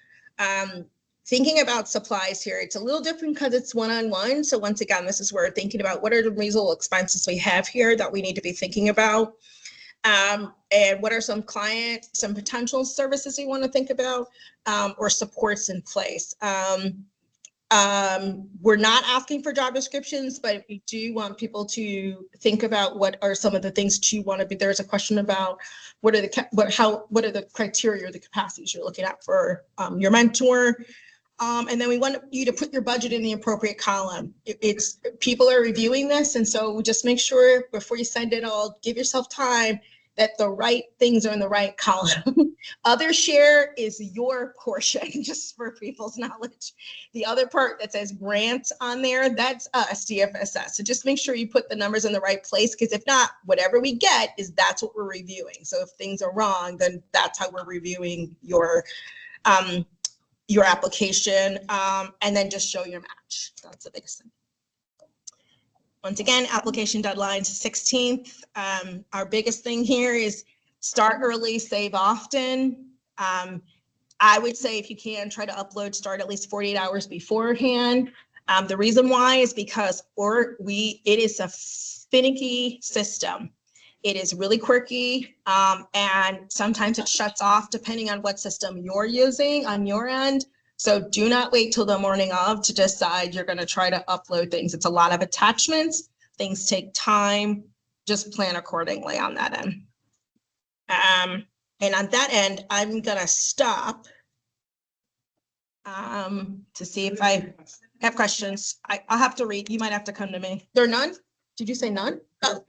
Thinking about supplies here, it's a little different because it's one-on-one. So once again, this is where we're thinking about what are the reasonable expenses we have here that we need to be thinking about. And what are some potential services you want to think about or supports in place. We're not asking for job descriptions, but we do want people to think about what are some of the things that you want to be. There's a question about what are the criteria or the capacities you're looking at for your mentor. And then we want you to put your budget in the appropriate column. People are reviewing this, and so just make sure before you send it all, give yourself time that the right things are in the right column. Other share is your portion, just for people's knowledge. The other part that says grants on there, that's us, DFSS. So just make sure you put the numbers in the right place, because if not, whatever we get that's what we're reviewing. So if things are wrong, then that's how we're reviewing your application, and then just show your match. That's the biggest thing. Once again, application deadline's 16th. Our biggest thing here is start early, save often. I would say if you can, try to start at least 48 hours beforehand. The reason why is because it is a finicky system. It is really quirky, and sometimes it shuts off depending on what system you're using on your end. So do not wait till the morning of to decide you're going to try to upload things. It's a lot of attachments. Things take time. Just plan accordingly on that end. And on that end, I'm going to stop to see if I have questions. I'll have to read. You might have to come to me. There are none? Did you say none? Oh.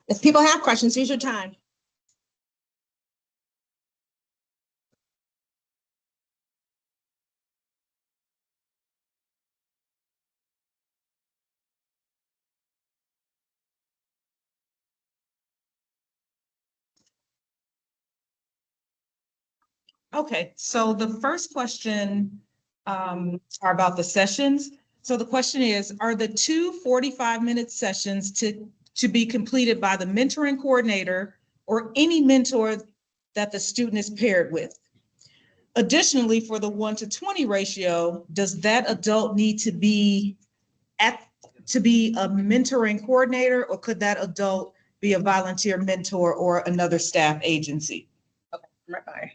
If people have questions, use your time. Okay, so the first question are about the sessions. So the question is, are the two 45-minute sessions to be completed by the mentoring coordinator or any mentor that the student is paired with? Additionally, for the 1-to-20 ratio, does that adult need to be a mentoring coordinator, or could that adult be a volunteer mentor or another staff agency? Right by.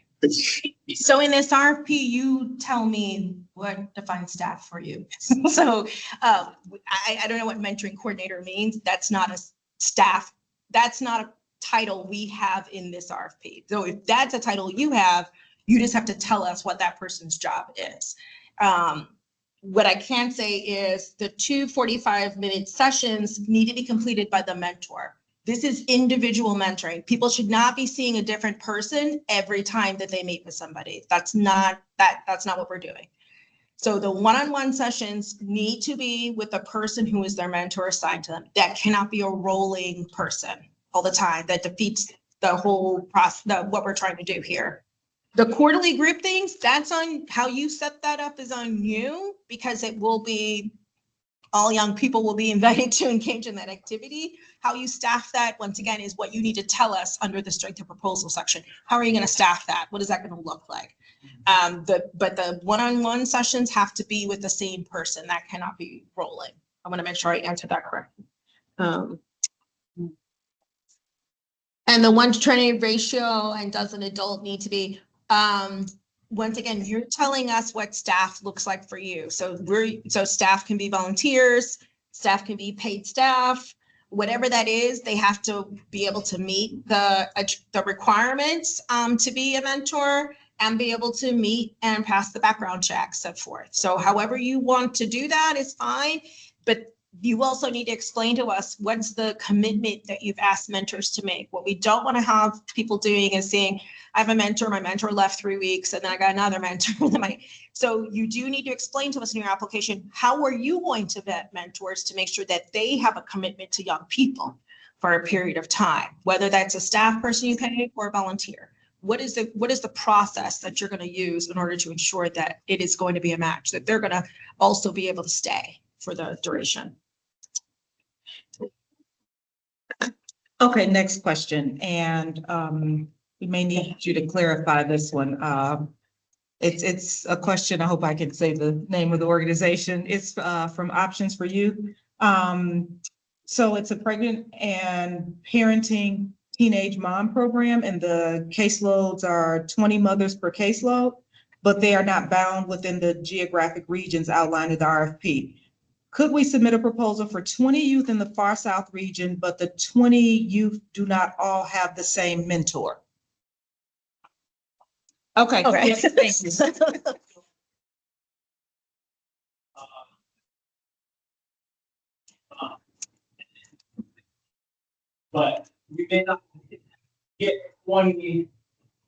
So in this RFP, you tell me what defines staff for you. So I don't know what mentoring coordinator means. That's not a staff. That's not a title we have in this RFP. So if that's a title you have, you just have to tell us what that person's job is. What I can say is the two 45-minute sessions need to be completed by the mentor. This is individual mentoring. People should not be seeing a different person every time that they meet with somebody. That's not what we're doing. So the one-on-one sessions need to be with the person who is their mentor assigned to them. That cannot be a rolling person all the time. That defeats the whole process, what we're trying to do here. The quarterly group things, that's on how you set that up is on you, because it will be all young people will be invited to engage in that activity. How you staff that, once again, is what you need to tell us under the strength of proposal section. How are you going to staff that? What is that going to look like? But the one-on-one sessions have to be with the same person. That cannot be rolling. I want to make sure I answered that correctly. And the 1-to-20 ratio, and does an adult need to be, once again, you're telling us what staff looks like for you. So staff can be volunteers, staff can be paid staff, whatever that is, they have to be able to meet the requirements to be a mentor and be able to meet and pass the background check, set forth. So however you want to do that is fine, but you also need to explain to us what's the commitment that you've asked mentors to make. What we don't want to have people doing is saying, I have a mentor, my mentor left 3 weeks, and then I got another mentor. So you do need to explain to us in your application, how are you going to vet mentors to make sure that they have a commitment to young people for a period of time, whether that's a staff person you pay or a volunteer. What is the process that you're going to use in order to ensure that it is going to be a match, that they're going to also be able to stay for the duration? Okay, next question. And we may need you to clarify this one. It's a question. I hope I can say the name of the organization. It's from Options for Youth. So it's a pregnant and parenting teenage mom program, and the caseloads are 20 mothers per caseload, but they are not bound within the geographic regions outlined in the RFP. Could we submit a proposal for 20 youth in the far south region, but the 20 youth do not all have the same mentor? Okay. Yes, thank you. But we may not get 20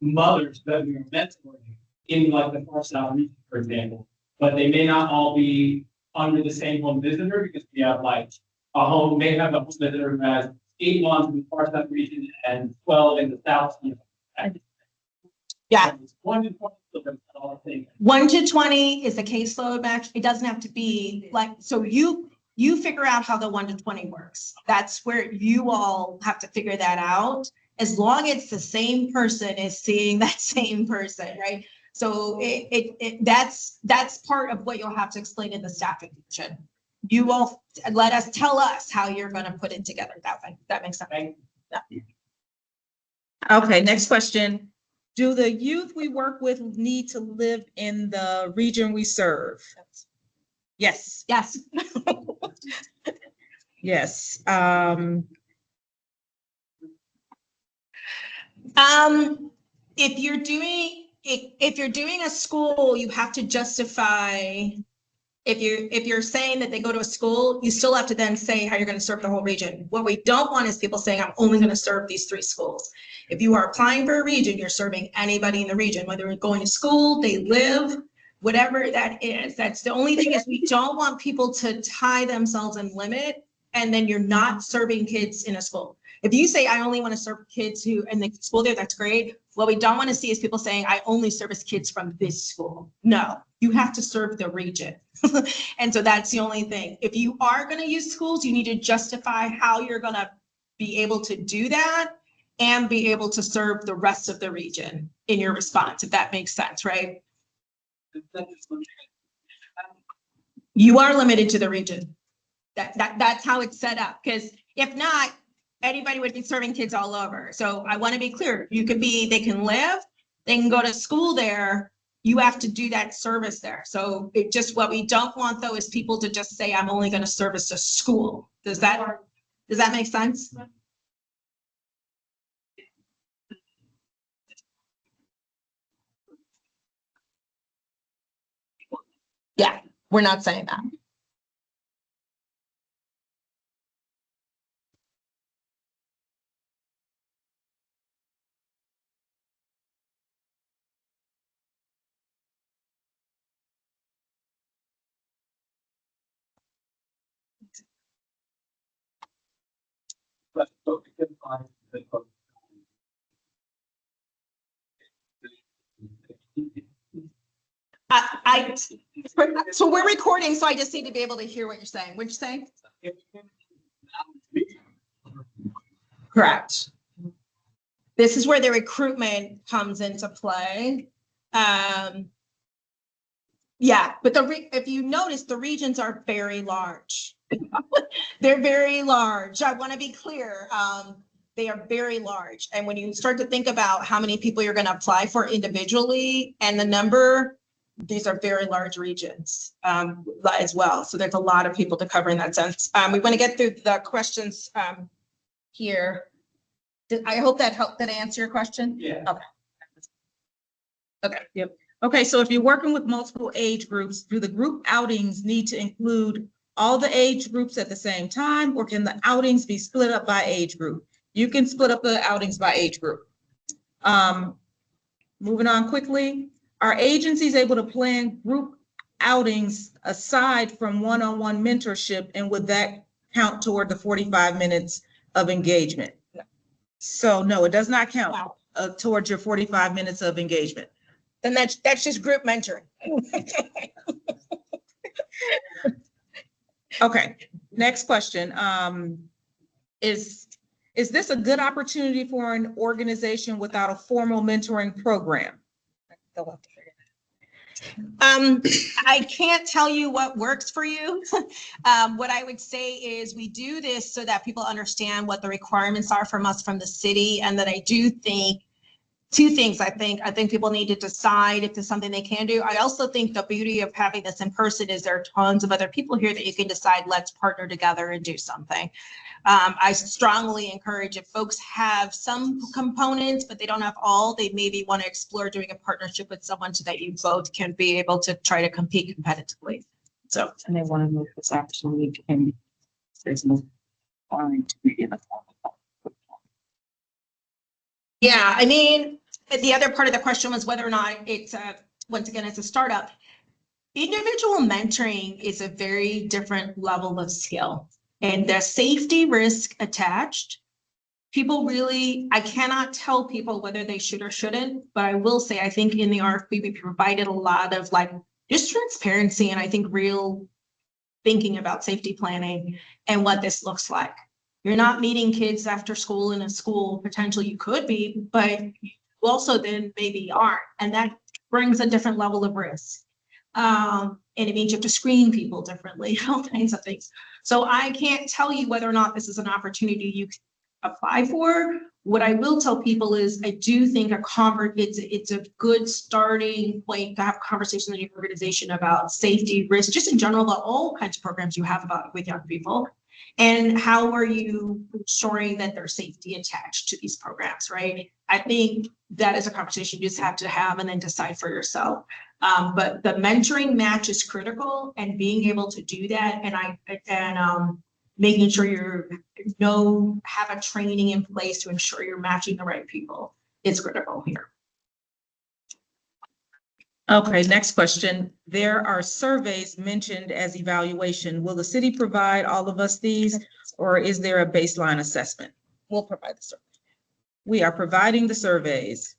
mothers that we are mentoring in like the far south region, for example, but they may not all be under the same home visitor, because we have like may have a home visitor who has 8 moms in the far south region and 12 in the south. Yeah. 1 to 20 children, all the things. 1 to 20 is the caseload match. It doesn't have to be like, so you figure out how the 1 to 20 works. That's where you all have to figure that out. As long as the same person is seeing that same person, right? So that's part of what you'll have to explain in the staffing division. You all tell us how you're going to put it together that way. That makes sense. Yeah. Okay, next question. Do the youth we work with need to live in the region we serve? Yes. Yes. Yes. If you're doing a school, you have to justify. If you're saying that they go to a school, you still have to then say how you're going to serve the whole region. What we don't want is people saying, I'm only going to serve these 3 schools. If you are applying for a region, you're serving anybody in the region, whether they're going to school, they live, whatever that is. That's the only thing, is we don't want people to tie themselves and limit, and then you're not serving kids in a school. If you say, I only want to serve kids who in the school there, that's great. What we don't want to see is people saying, I only service kids from this school. No, you have to serve the region. And so that's the only thing. If you are going to use schools, you need to justify how you're going to be able to do that and be able to serve the rest of the region in your response, if that makes sense, right? You are limited to the region. That's how it's set up, because if not, anybody would be serving kids all over. So I want to be clear, they can live, they can go to school there. You have to do that service there. So what we don't want though is people to just say, I'm only going to service a school. Does that make sense? Yeah, we're not saying that. So we're recording, so I just need to be able to hear what you're saying. What'd you say? Correct. This is where the recruitment comes into play. Yeah, but if you notice, the regions are very large. They're very large. I want to be clear. They are very large. And when you start to think about how many people you're going to apply for individually and the number, these are very large regions as well. So there's a lot of people to cover in that sense. We want to get through the questions here. I hope that helped that answer your question. Yeah. Okay. Okay. Yep. Okay, so if you're working with multiple age groups, do the group outings need to include all the age groups at the same time, or can the outings be split up by age group? You can split up the outings by age group. Moving on quickly, are agencies able to plan group outings aside from one-on-one mentorship, and would that count toward the 45 minutes of engagement? So no, it does not count towards your 45 minutes of engagement. Then that's just group mentoring. Okay, next question. Is this a good opportunity for an organization without a formal mentoring program? I can't tell you what works for you. What I would say is we do this so that people understand what the requirements are from us from the city, and that I do think two things. I think people need to decide if there's something they can do. I also think the beauty of having this in person is there are tons of other people here that you can decide, let's partner together and do something. I strongly encourage, if folks have some components, but they don't have all, they maybe want to explore doing a partnership with someone so that you both can be able to try to compete competitively. So, And they want to move this opportunity and there's no fine to be in a yeah, I mean, the other part of the question was whether or not it's once again, it's a startup. Individual mentoring is a very different level of skill, and the safety risk attached. People really, I cannot tell people whether they should or shouldn't, but I will say, I think in the RFP, we provided a lot of like just transparency and I think real thinking about safety planning and what this looks like. You're not meeting kids after school in a school, potentially you could be, but you also then maybe aren't. And that brings a different level of risk. And it means you have to screen people differently, all kinds of things. So I can't tell you whether or not this is an opportunity you can apply for. What I will tell people is I do think it's a good starting point to have conversations in your organization about safety, risk, just in general, about all kinds of programs you have with young people. And how are you ensuring that there's safety attached to these programs, right? I think that is a conversation you just have to have and then decide for yourself. But the mentoring match is critical, and being able to do that, and making sure have a training in place to ensure you're matching the right people is critical here. Okay, next question. There are surveys mentioned as evaluation. Will the city provide all of us these, or is there a baseline assessment? We'll provide the service. We are providing the surveys.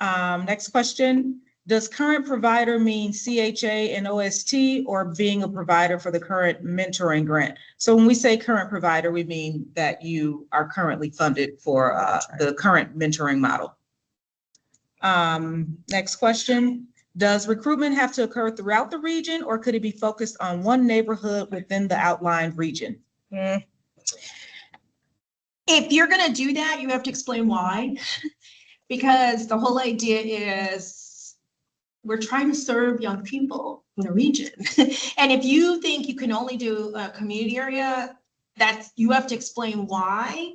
Next question. Does current provider mean CHA and OST or being a provider for the current mentoring grant? So when we say current provider, we mean that you are currently funded for the current mentoring model. Next question. Does recruitment have to occur throughout the region or could it be focused on one neighborhood within the outlined region? If you're gonna do that, you have to explain why. Because the whole idea is we're trying to serve young people in the region. And if you think you can only do a community area, you have to explain why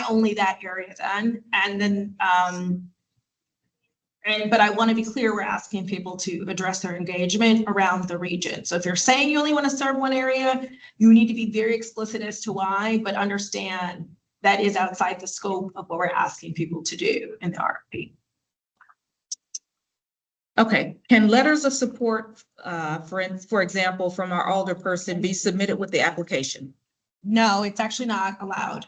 only that area then, and then, but I want to be clear, we're asking people to address their engagement around the region. So if you're saying you only want to serve one area, you need to be very explicit as to why, but understand that is outside the scope of what we're asking people to do in the RFP. Okay, can letters of support, for example, from our alderperson be submitted with the application? No, it's actually not allowed.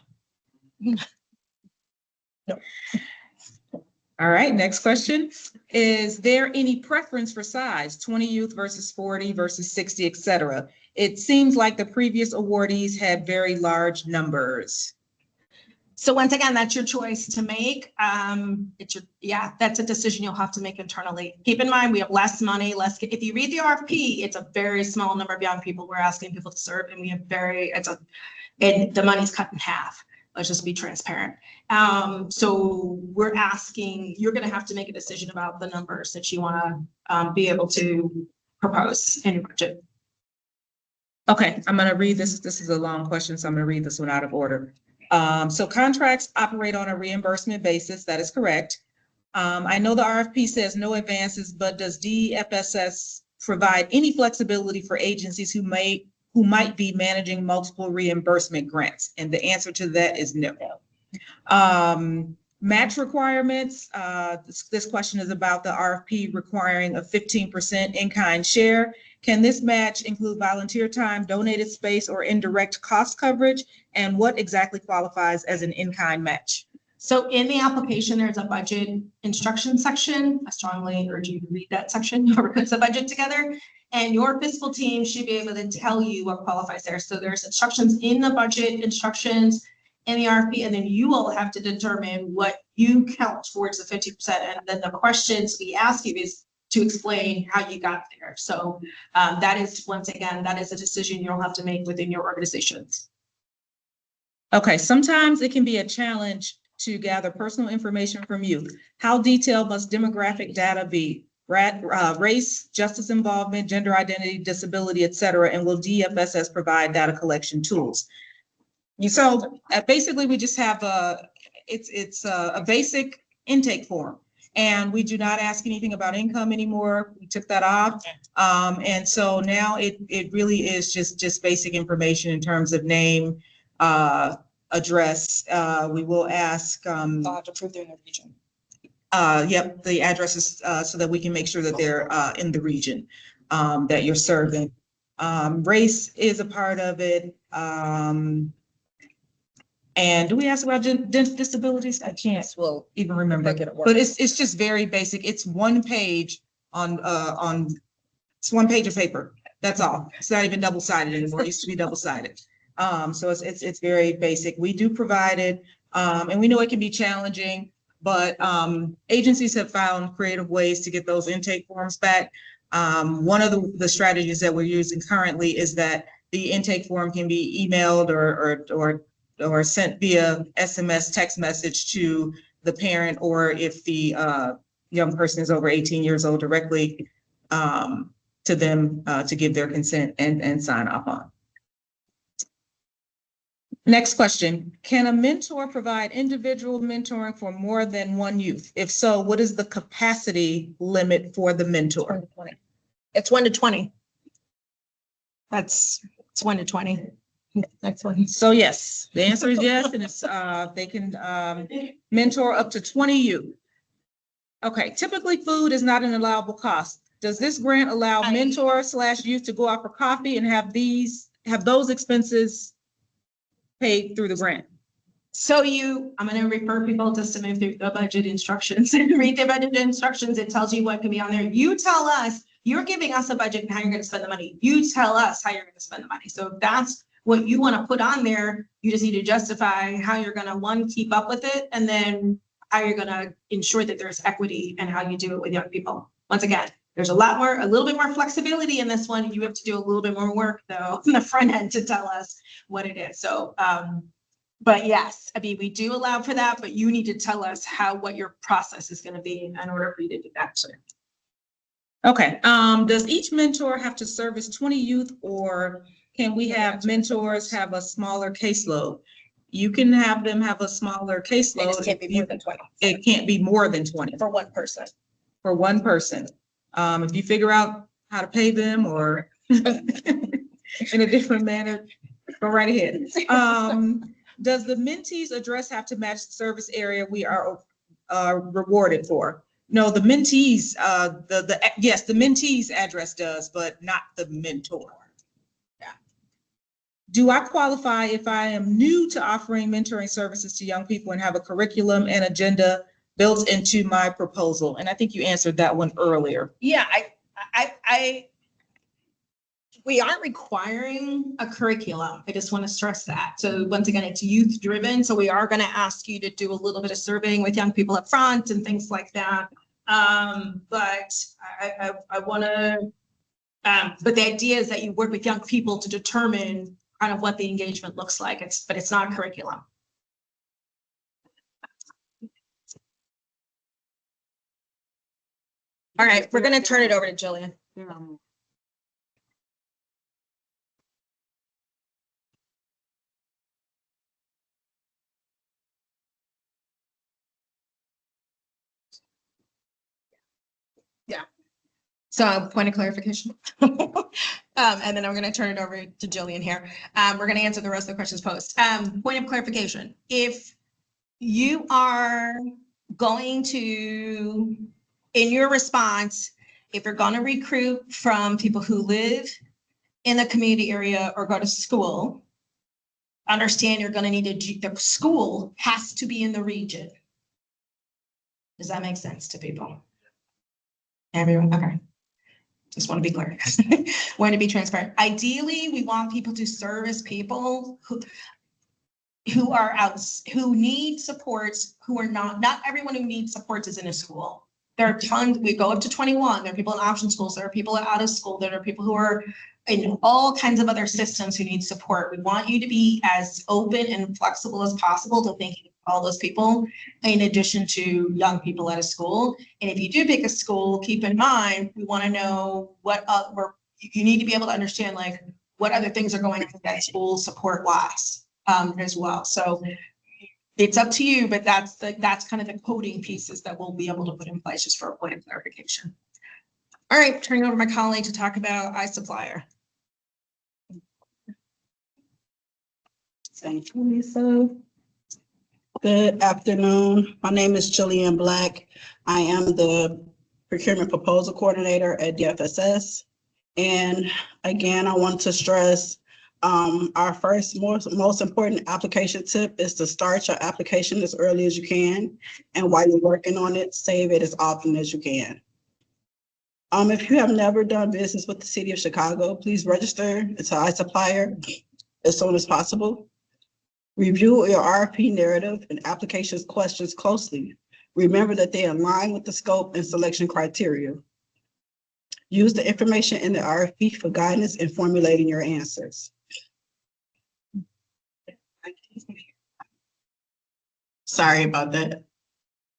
All right, next question. Is there any preference for size, 20 youth versus 40 versus 60, et cetera? It seems like the previous awardees had very large numbers. So once again, that's your choice to make. That's a decision you'll have to make internally. Keep in mind, we have less money, if you read the RFP, it's a very small number of young people we're asking people to serve, and we have and the money's cut in half. Let's just be transparent. So we're asking, you're gonna have to make a decision about the numbers that you wanna be able to propose in your budget. Okay, I'm gonna read this. This is a long question, so I'm gonna read this one out of order. So contracts operate on a reimbursement basis. That is correct. I know the RFP says no advances, but does DFSS provide any flexibility for agencies who might be managing multiple reimbursement grants? And the answer to that is no. Match requirements. This question is about the RFP requiring a 15% in-kind share. Can this match include volunteer time, donated space, or indirect cost coverage? And what exactly qualifies as an in-kind match? So in the application, there's a budget instruction section. I strongly urge you to read that section or put the budget together. And your fiscal team should be able to tell you what qualifies there. So there's instructions in the budget, instructions in the RFP, and then you will have to determine what you count towards the 50%. And then the questions we ask you is to explain how you got there. So that is, once again, that is a decision you'll have to make within your organizations. Okay, sometimes it can be a challenge to gather personal information from youth. How detailed must demographic data be? Race, justice involvement, gender identity, disability, et cetera, and will DFSS provide data collection tools? So basically we just have it's a basic intake form, and we do not ask anything about income anymore. We took that off. And so now it really is just basic information in terms of name, address. We will ask To prove they're in the region. Yep, the addresses, so that we can make sure that they're in the region that you're serving. Race is a part of it. And do we ask about disabilities? I can't even remember. But it's just very basic. It's one page it's one page of paper. That's all. It's not even double-sided anymore. It used to be double-sided. So it's very basic. We do provide it, and we know it can be challenging, but agencies have found creative ways to get those intake forms back. One of the strategies that we're using currently is that the intake form can be emailed or sent via SMS text message to the parent, or if the young person is over 18 years old, directly to them to give their consent and sign off on. Next question. Can a mentor provide individual mentoring for more than one youth? If so, what is the capacity limit for the mentor? It's 1 to 20. It's 1 to 20. Next one. So yes, the answer is yes, and it's they can mentor up to 20 youth. Okay, typically food is not an allowable cost. Does this grant allow mentor/youth to go out for coffee and have those expenses paid through the grant? So I'm gonna refer people just to move through the budget instructions and read the budget instructions. It tells you what can be on there. You tell us, you're giving us a budget and how you're gonna spend the money. You tell us how you're gonna spend the money. So if that's what you wanna put on there, you just need to justify how you're gonna, one, keep up with it, and then how you're gonna ensure that there's equity and how you do it with young people. Once again, there's a little bit more flexibility in this one. You have to do a little bit more work though, in the front end to tell us what it is. So, but yes, I mean, we do allow for that, but you need to tell us what your process is gonna be in order for you to do that. So, Okay, does each mentor have to service 20 youth, or can we have mentors have a smaller caseload? You can have them have a smaller it caseload. just can't be more than 20 It can't be more than 20 for one person. for one person. If you figure out how to pay them or in a different manner, go right ahead. Does the mentee's address have to match the service area we are rewarded for? No, the mentees, yes, the mentee's address does, but not the mentor. Yeah. Do I qualify if I am new to offering mentoring services to young people and have a curriculum and agenda built into my proposal? And I think you answered that one earlier. Yeah, we aren't requiring a curriculum. I just want to stress that. So once again, it's youth driven. So we are going to ask you to do a little bit of surveying with young people up front and things like that. But I want to, but the idea is that you work with young people to determine kind of what the engagement looks like. But it's not a curriculum. All right, we're going to turn it over to Jillian. Yeah. So point of clarification. And then I'm going to turn it over to Jillian here. We're going to answer the rest of the questions posed. Point of clarification. If you are going to, in your response, if you're going to recruit from people who live in the community area or go to school, understand you're going to need the school has to be in the region. Does that make sense to people? Everyone, okay. Just want to be clear. Want to be transparent. Ideally, we want people to service people who are out, who need supports, who are not everyone who needs supports is in a school. There are tons, we go up to 21. There are people in option schools. There are people out of school. There are people who are in all kinds of other systems who need support. We want you to be as open and flexible as possible to thinking of all those people, in addition to young people at a school. And if you do pick a school, keep in mind, we want to know what you need to be able to understand, like, what other things are going on in that school support wise as well. So it's up to you, but that's kind of the coding pieces that we'll be able to put in place just for a point of clarification. All right, turning over to my colleague to talk about iSupplier. Thank you, Lisa. Good afternoon. My name is Jillian Black. I am the procurement proposal coordinator at DFSS. And again, I want to stress our first most important application tip is to start your application as early as you can. And while you're working on it, save it as often as you can. If you have never done business with the city of Chicago, please register into iSupplier as soon as possible. Review your RFP narrative and applications questions closely. Remember that they align with the scope and selection criteria. Use the information in the RFP for guidance in formulating your answers. Sorry about that.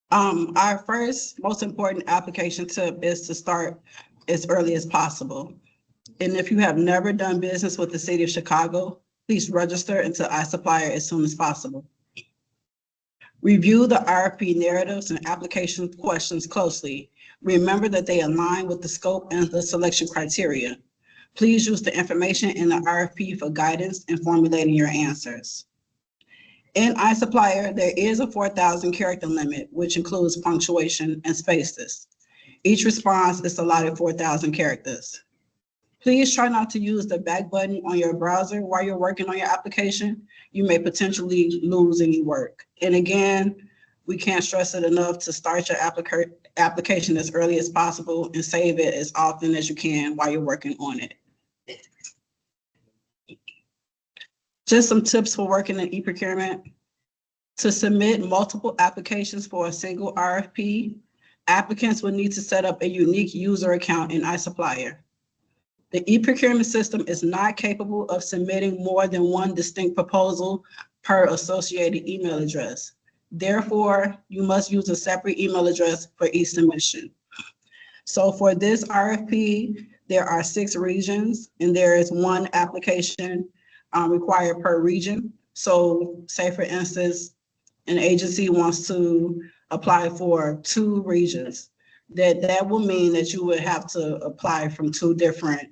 Our first most important application tip is to start as early as possible. And if you have never done business with the city of Chicago, please register into iSupplier as soon as possible. Review the RFP narratives and application questions closely. Remember that they align with the scope and the selection criteria. Please use the information in the RFP for guidance in formulating your answers. In iSupplier, there is a 4,000 character limit, which includes punctuation and spaces. Each response is allotted 4,000 characters. Please try not to use the back button on your browser while you're working on your application. You may potentially lose any work. And again, we can't stress it enough to start your application as early as possible and save it as often as you can while you're working on it. Just some tips for working in e-procurement. To submit multiple applications for a single RFP, applicants will need to set up a unique user account in iSupplier. The e-procurement system is not capable of submitting more than one distinct proposal per associated email address. Therefore, you must use a separate email address for each submission. So for this RFP, there are 6 regions and there is 1 application required per region. So say for instance, an agency wants to apply for 2 regions. That will mean that you would have to apply from 2 different,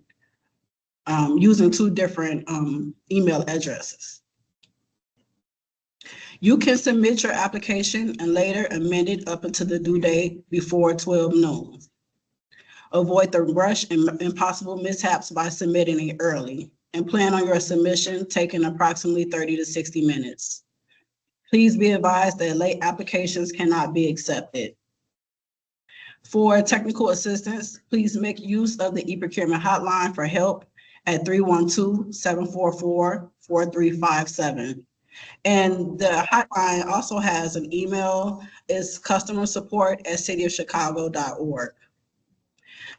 using 2 different email addresses. You can submit your application and later amend it up until the due date before 12 noon. Avoid the rush and possible mishaps by submitting it early, and plan on your submission taking approximately 30 to 60 minutes. Please be advised that late applications cannot be accepted. For technical assistance, please make use of the e-procurement hotline for help at 312-744-4357. And the hotline also has an email, it's customersupport@cityofchicago.org.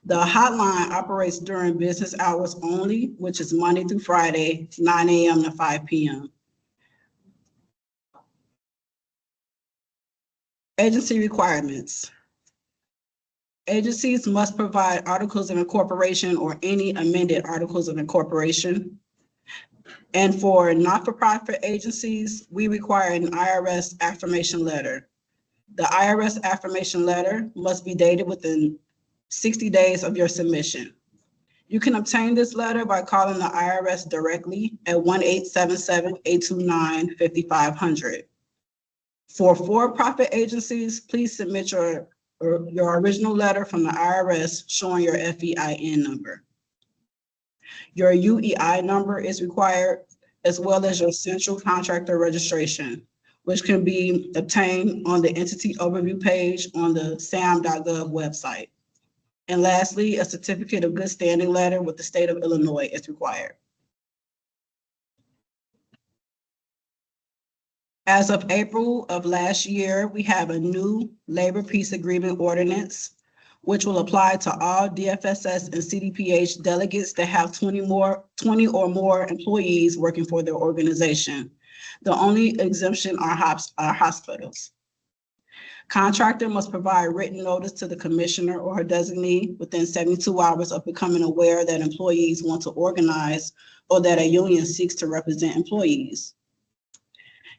The hotline operates during business hours only, which is Monday through Friday, 9 a.m. to 5 p.m. Agency requirements. Agencies must provide articles of incorporation or any amended articles of incorporation. And for not-for-profit agencies, we require an IRS affirmation letter. The IRS affirmation letter must be dated within 60 days of your submission. You can obtain this letter by calling the IRS directly at 1-877-829-5500. For for-profit agencies, please submit your original letter from the IRS showing your FEIN number. Your UEI number is required, as well as your central contractor registration, which can be obtained on the entity overview page on the sam.gov website. And lastly, a certificate of good standing letter with the state of Illinois is required. As of April of last year, we have a new labor peace agreement ordinance, which will apply to all DFSS and CDPH delegates that have 20 or more employees working for their organization. The only exemption are hospitals. Contractor must provide written notice to the commissioner or her designee within 72 hours of becoming aware that employees want to organize or that a union seeks to represent employees.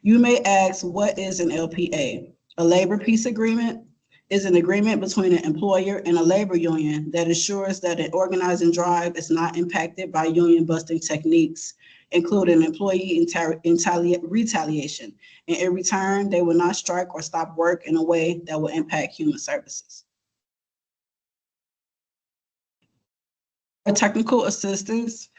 You may ask, what is an LPA? A labor peace agreement is an agreement between an employer and a labor union that ensures that an organizing drive is not impacted by union busting techniques, including employee retaliation. And in return, they will not strike or stop work in a way that will impact human services. For technical assistance,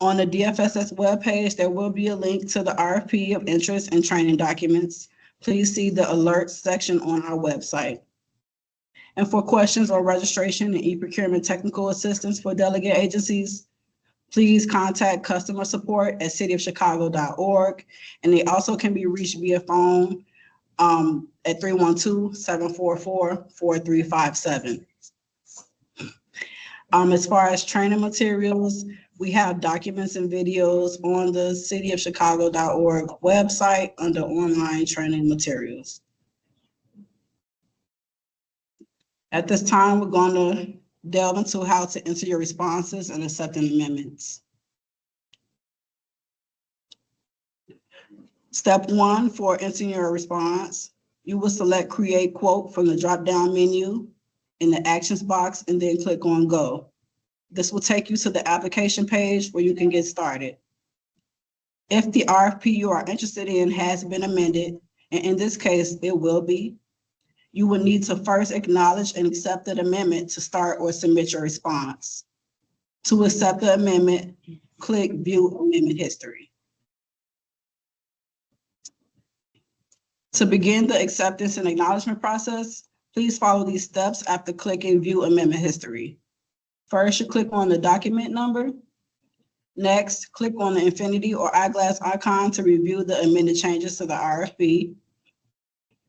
on the DFSS webpage, there will be a link to the RFP of interest and training documents. Please see the alerts section on our website. And for questions or registration and e-procurement technical assistance for delegate agencies, please contact customer support at cityofchicago.org. And they also can be reached via phone at 312-744-4357. As far as training materials, we have documents and videos on the cityofchicago.org website under online training materials. At this time, we're going to delve into how to enter your responses and accepting amendments. Step 1, for entering your response, you will select Create Quote from the drop-down menu in the Actions box and then click on Go. This will take you to the application page where you can get started. If the RFP you are interested in has been amended, and in this case, it will be, you will need to first acknowledge and accept that amendment to start or submit your response. To accept the amendment, click View Amendment History. To begin the acceptance and acknowledgement process, please follow these steps after clicking View Amendment History. First, you click on the document number. Next, click on the infinity or eyeglass icon to review the amended changes to the RFP.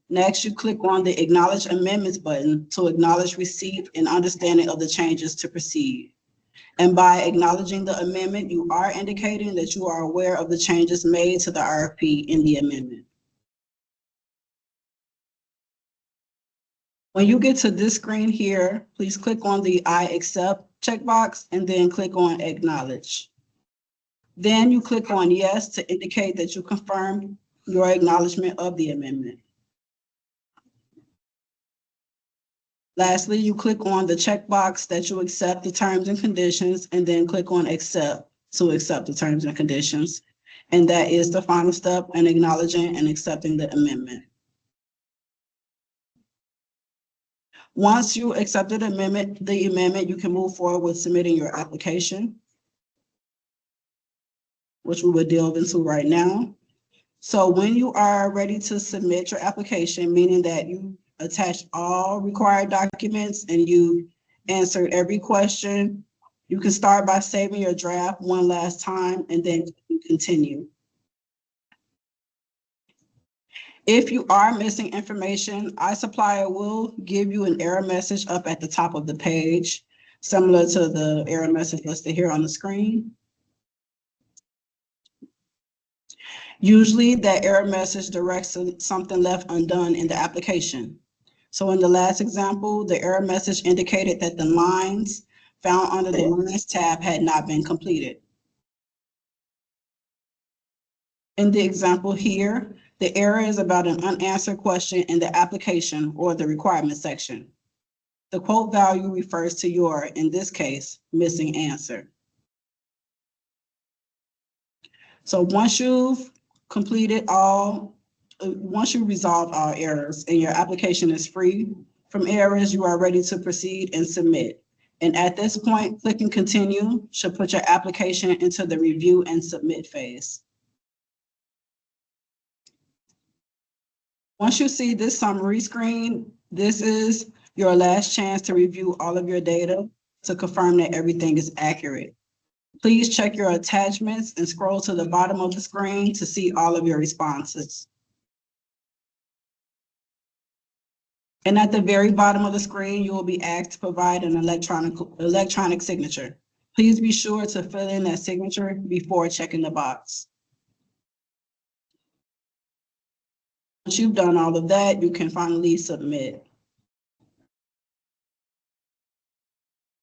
Next, you click on the Acknowledge Amendments button to acknowledge receipt and understanding of the changes to proceed. And by acknowledging the amendment, you are indicating that you are aware of the changes made to the RFP in the amendment. When you get to this screen here, please click on the I accept checkbox and then click on Acknowledge. Then you click on Yes to indicate that you confirm your acknowledgement of the amendment. Lastly, you click on the checkbox that you accept the terms and conditions and then click on Accept to accept the terms and conditions. And that is the final step in acknowledging and accepting the amendment. Once you accept the amendment, you can move forward with submitting your application, which we will delve into right now. So when you are ready to submit your application, meaning that you attached all required documents and you answered every question, you can start by saving your draft one last time and then continue. If you are missing information, iSupplier will give you an error message up at the top of the page, similar to the error message listed here on the screen. Usually that error message directs to something left undone in the application. So in the last example, the error message indicated that the lines found under the Lines tab had not been completed. In the example here, the error is about an unanswered question in the application or the requirement section. The quote value refers to your, in this case, missing answer. So once you've completed once you resolve all errors and your application is free from errors, you are ready to proceed and submit. And at this point, clicking Continue should put your application into the review and submit phase. Once you see this summary screen, this is your last chance to review all of your data to confirm that everything is accurate. Please check your attachments and scroll to the bottom of the screen to see all of your responses. And at the very bottom of the screen, you will be asked to provide an electronic signature. Please be sure to fill in that signature before checking the box. Once you've done all of that, you can finally submit.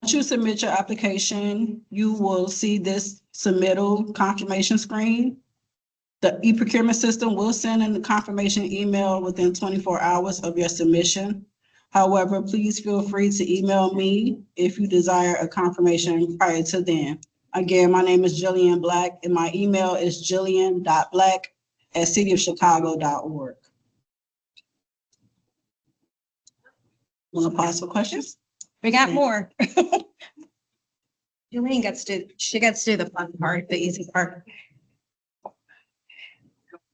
Once you submit your application, you will see this submittal confirmation screen. The e-procurement system will send in the confirmation email within 24 hours of your submission. However, please feel free to email me if you desire a confirmation prior to then. Again, my name is Jillian Black and my email is jillian.black@cityofchicago.org. Want to pause for questions? We got more. Julian gets to do the fun part, the easy part.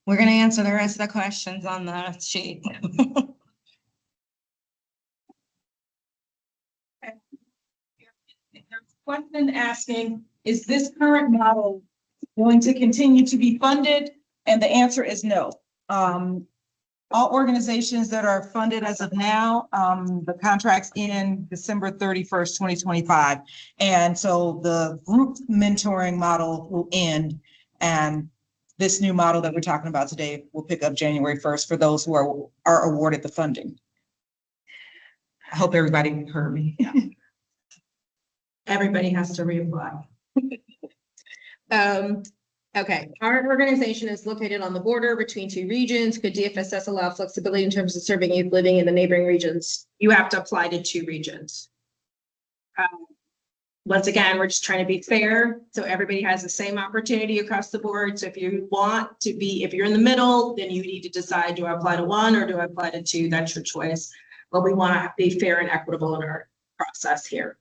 We're gonna answer the rest of the questions on the sheet. Question asking, is this current model going to continue to be funded? And the answer is no. All organizations that are funded as of now, the contract's in December 31st, 2025. And so the group mentoring model will end, and this new model that we're talking about today will pick up January 1st for those who are awarded the funding. I hope everybody heard me. Everybody has to reapply. Okay, our organization is located on the border between two regions. Could DFSS allow flexibility in terms of serving youth living in the neighboring regions? You have to apply to two regions. Once again, we're just trying to be fair, so everybody has the same opportunity across the board. So if you want to be, if you're in the middle, then you need to decide, do I apply to one or do I apply to two? That's your choice. But we want to be fair and equitable in our process here.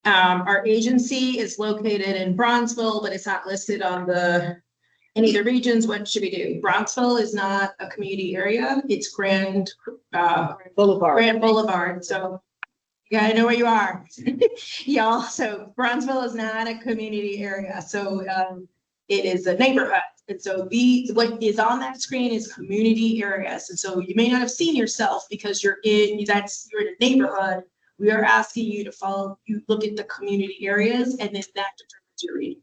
Our agency is located in Bronzeville, but it's not listed on any of the regions. What should we do? Bronzeville is not a community area. It's Grand Boulevard. So you gotta know where you are. Y'all, so Bronzeville is not a community area. So it is a neighborhood. And so what is on that screen is community areas. And so you may not have seen yourself because you're in a neighborhood. We are asking you to look at the community areas, and then that determines your reading.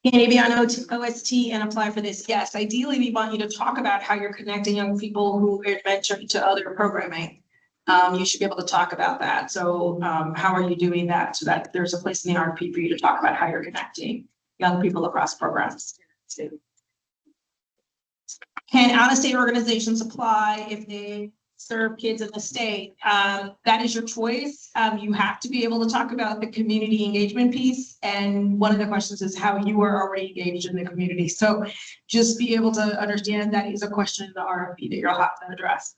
Can you be on OST and apply for this? Yes, ideally, we want you to talk about how you're connecting young people who adventure to other programming. You should be able to talk about that. So how are you doing that so that there's a place in the RFP for you to talk about how you're connecting young people across programs? Can out-of-state organizations apply if they serve kids in the state? That is your choice. You have to be able to talk about the community engagement piece. And one of the questions is how you are already engaged in the community. So just be able to understand that is a question in the RFP that you'll have to address.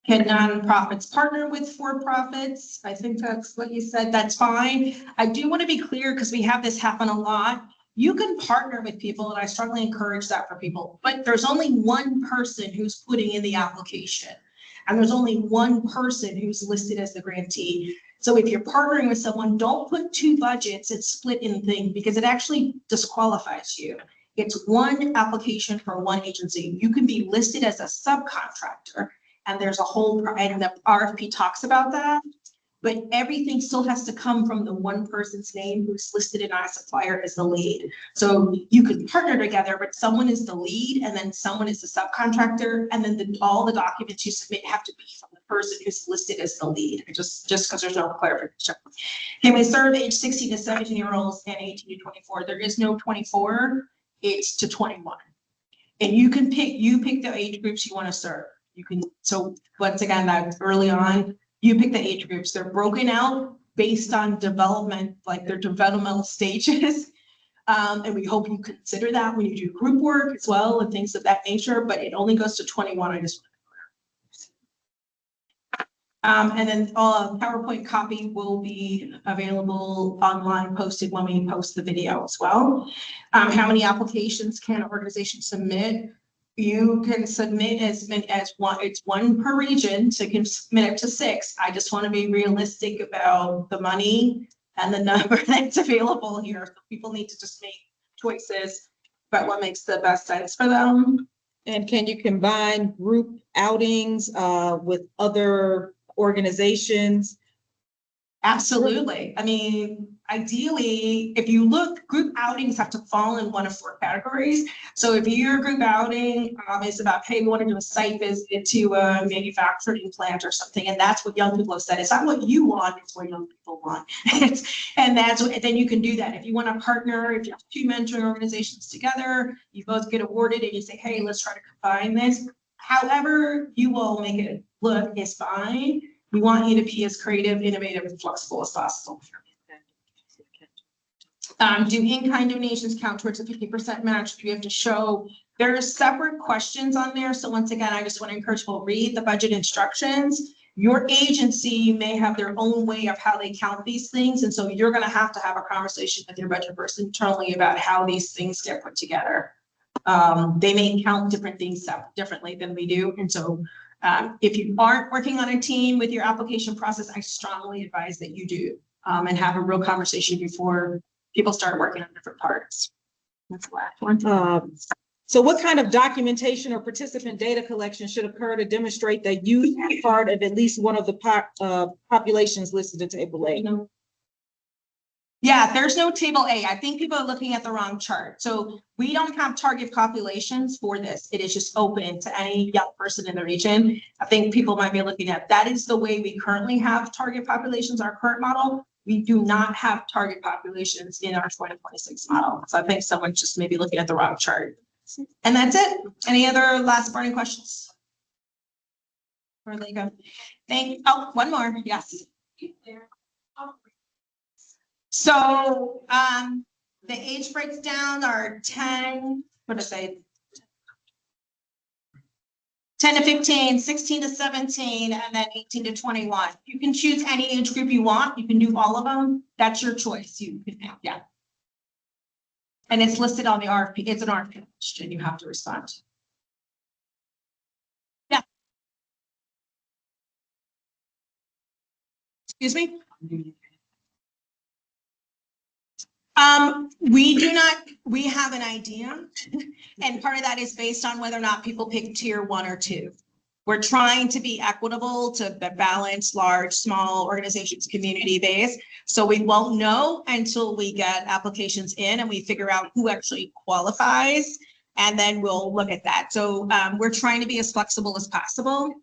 Can nonprofits partner with for-profits? I think that's what you said. That's fine. I do want to be clear because we have this happen a lot. You can partner with people, and I strongly encourage that for people, but there's only one person who's putting in the application. And there's only one person who's listed as the grantee. So if you're partnering with someone, don't put two budgets and split in things because it actually disqualifies you. It's one application for one agency. You can be listed as a subcontractor, and there's a whole, and the RFP talks about that. But everything still has to come from the one person's name who's listed in our supplier as the lead. So you could partner together, but someone is the lead and then someone is the subcontractor. And then all the documents you submit have to be from the person who's listed as the lead, just because there's no clarification. Can we serve age 16 to 17-year-olds and 18 to 24? There is no 24, it's to 21. And you pick the age groups you want to serve. You can, so once again, that early on, you pick the age groups. They're broken out based on development, like their developmental stages. And we hope you consider that when you do group work as well and things of that nature, but it only goes to 21. I just and then PowerPoint copy will be available online, posted when we post the video as well. How many applications can an organization submit? You can submit as many as one. It's one per region, so you can submit up to 6. I just want to be realistic about the money and the number that's available here. So people need to just make choices about what makes the best sense for them. And can you combine group outings with other organizations? Absolutely. I mean, ideally, if you look, group outings have to fall in one of 4 categories. So if your group outing is about, hey, we want to do a site visit to a manufacturing plant or something, and that's what young people have said. It's not what you want, it's what young people want. And that's what, then you can do that. If you want to partner, if you have 2 mentoring organizations together, you both get awarded and you say, hey, let's try to combine this. However you will make it look is fine. We want you to be as creative, innovative, and flexible as possible. Do in-kind donations count towards a 50% match? Do you have to show? There are separate questions on there. So once again, I just want to encourage people to read the budget instructions. Your agency may have their own way of how they count these things. And so you're going to have a conversation with your budget person internally about how these things get put together. They may count different things differently than we do. And so if you aren't working on a team with your application process, I strongly advise that you do and have a real conversation before people start working on different parts. That's the last one. So what kind of documentation or participant data collection should occur to demonstrate that you are part of at least one of the populations listed in Table A? Yeah, there's no Table A. I think people are looking at the wrong chart. So we don't have target populations for this. It is just open to any young person in the region. I think people might be looking at that is the way we currently have target populations, our current model. We do not have target populations in our 2026 model. So I think someone's just maybe looking at the wrong chart. And that's it. Any other last burning questions? Or there you go. Oh, one more. Yes. So the age breaks down are 10, what did I say? 10 to 15, 16 to 17, and then 18 to 21. You can choose any age group you want. You can do all of them. That's your choice. You can, yeah. And it's listed on the RFP. It's an RFP question. You have to respond. Yeah. Excuse me? We do not, we have an idea. And part of that is based on whether or not people pick tier 1 or 2. We're trying to be equitable to balance large, small organizations, community based. So we won't know until we get applications in and we figure out who actually qualifies. And then we'll look at that. So we're trying to be as flexible as possible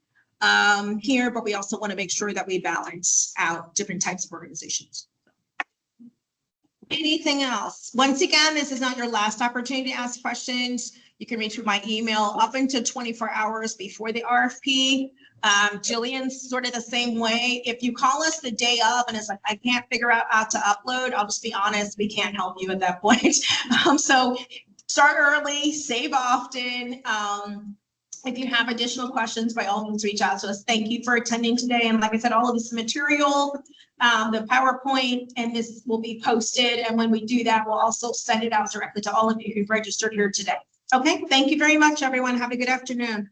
here, but we also want to make sure that we balance out different types of organizations. Anything else? Once again, this is not your last opportunity to ask questions. You can reach my email up until 24 hours before the RFP. Jillian's sort of the same way. If you call us the day of and it's like, I can't figure out how to upload, I'll just be honest, we can't help you at that point. So start early, save often. If you have additional questions, by all means, reach out to us. Thank you for attending today. And like I said, all of this material, the PowerPoint, and this will be posted. And when we do that, we'll also send it out directly to all of you who've registered here today. Okay, thank you very much, everyone. Have a good afternoon.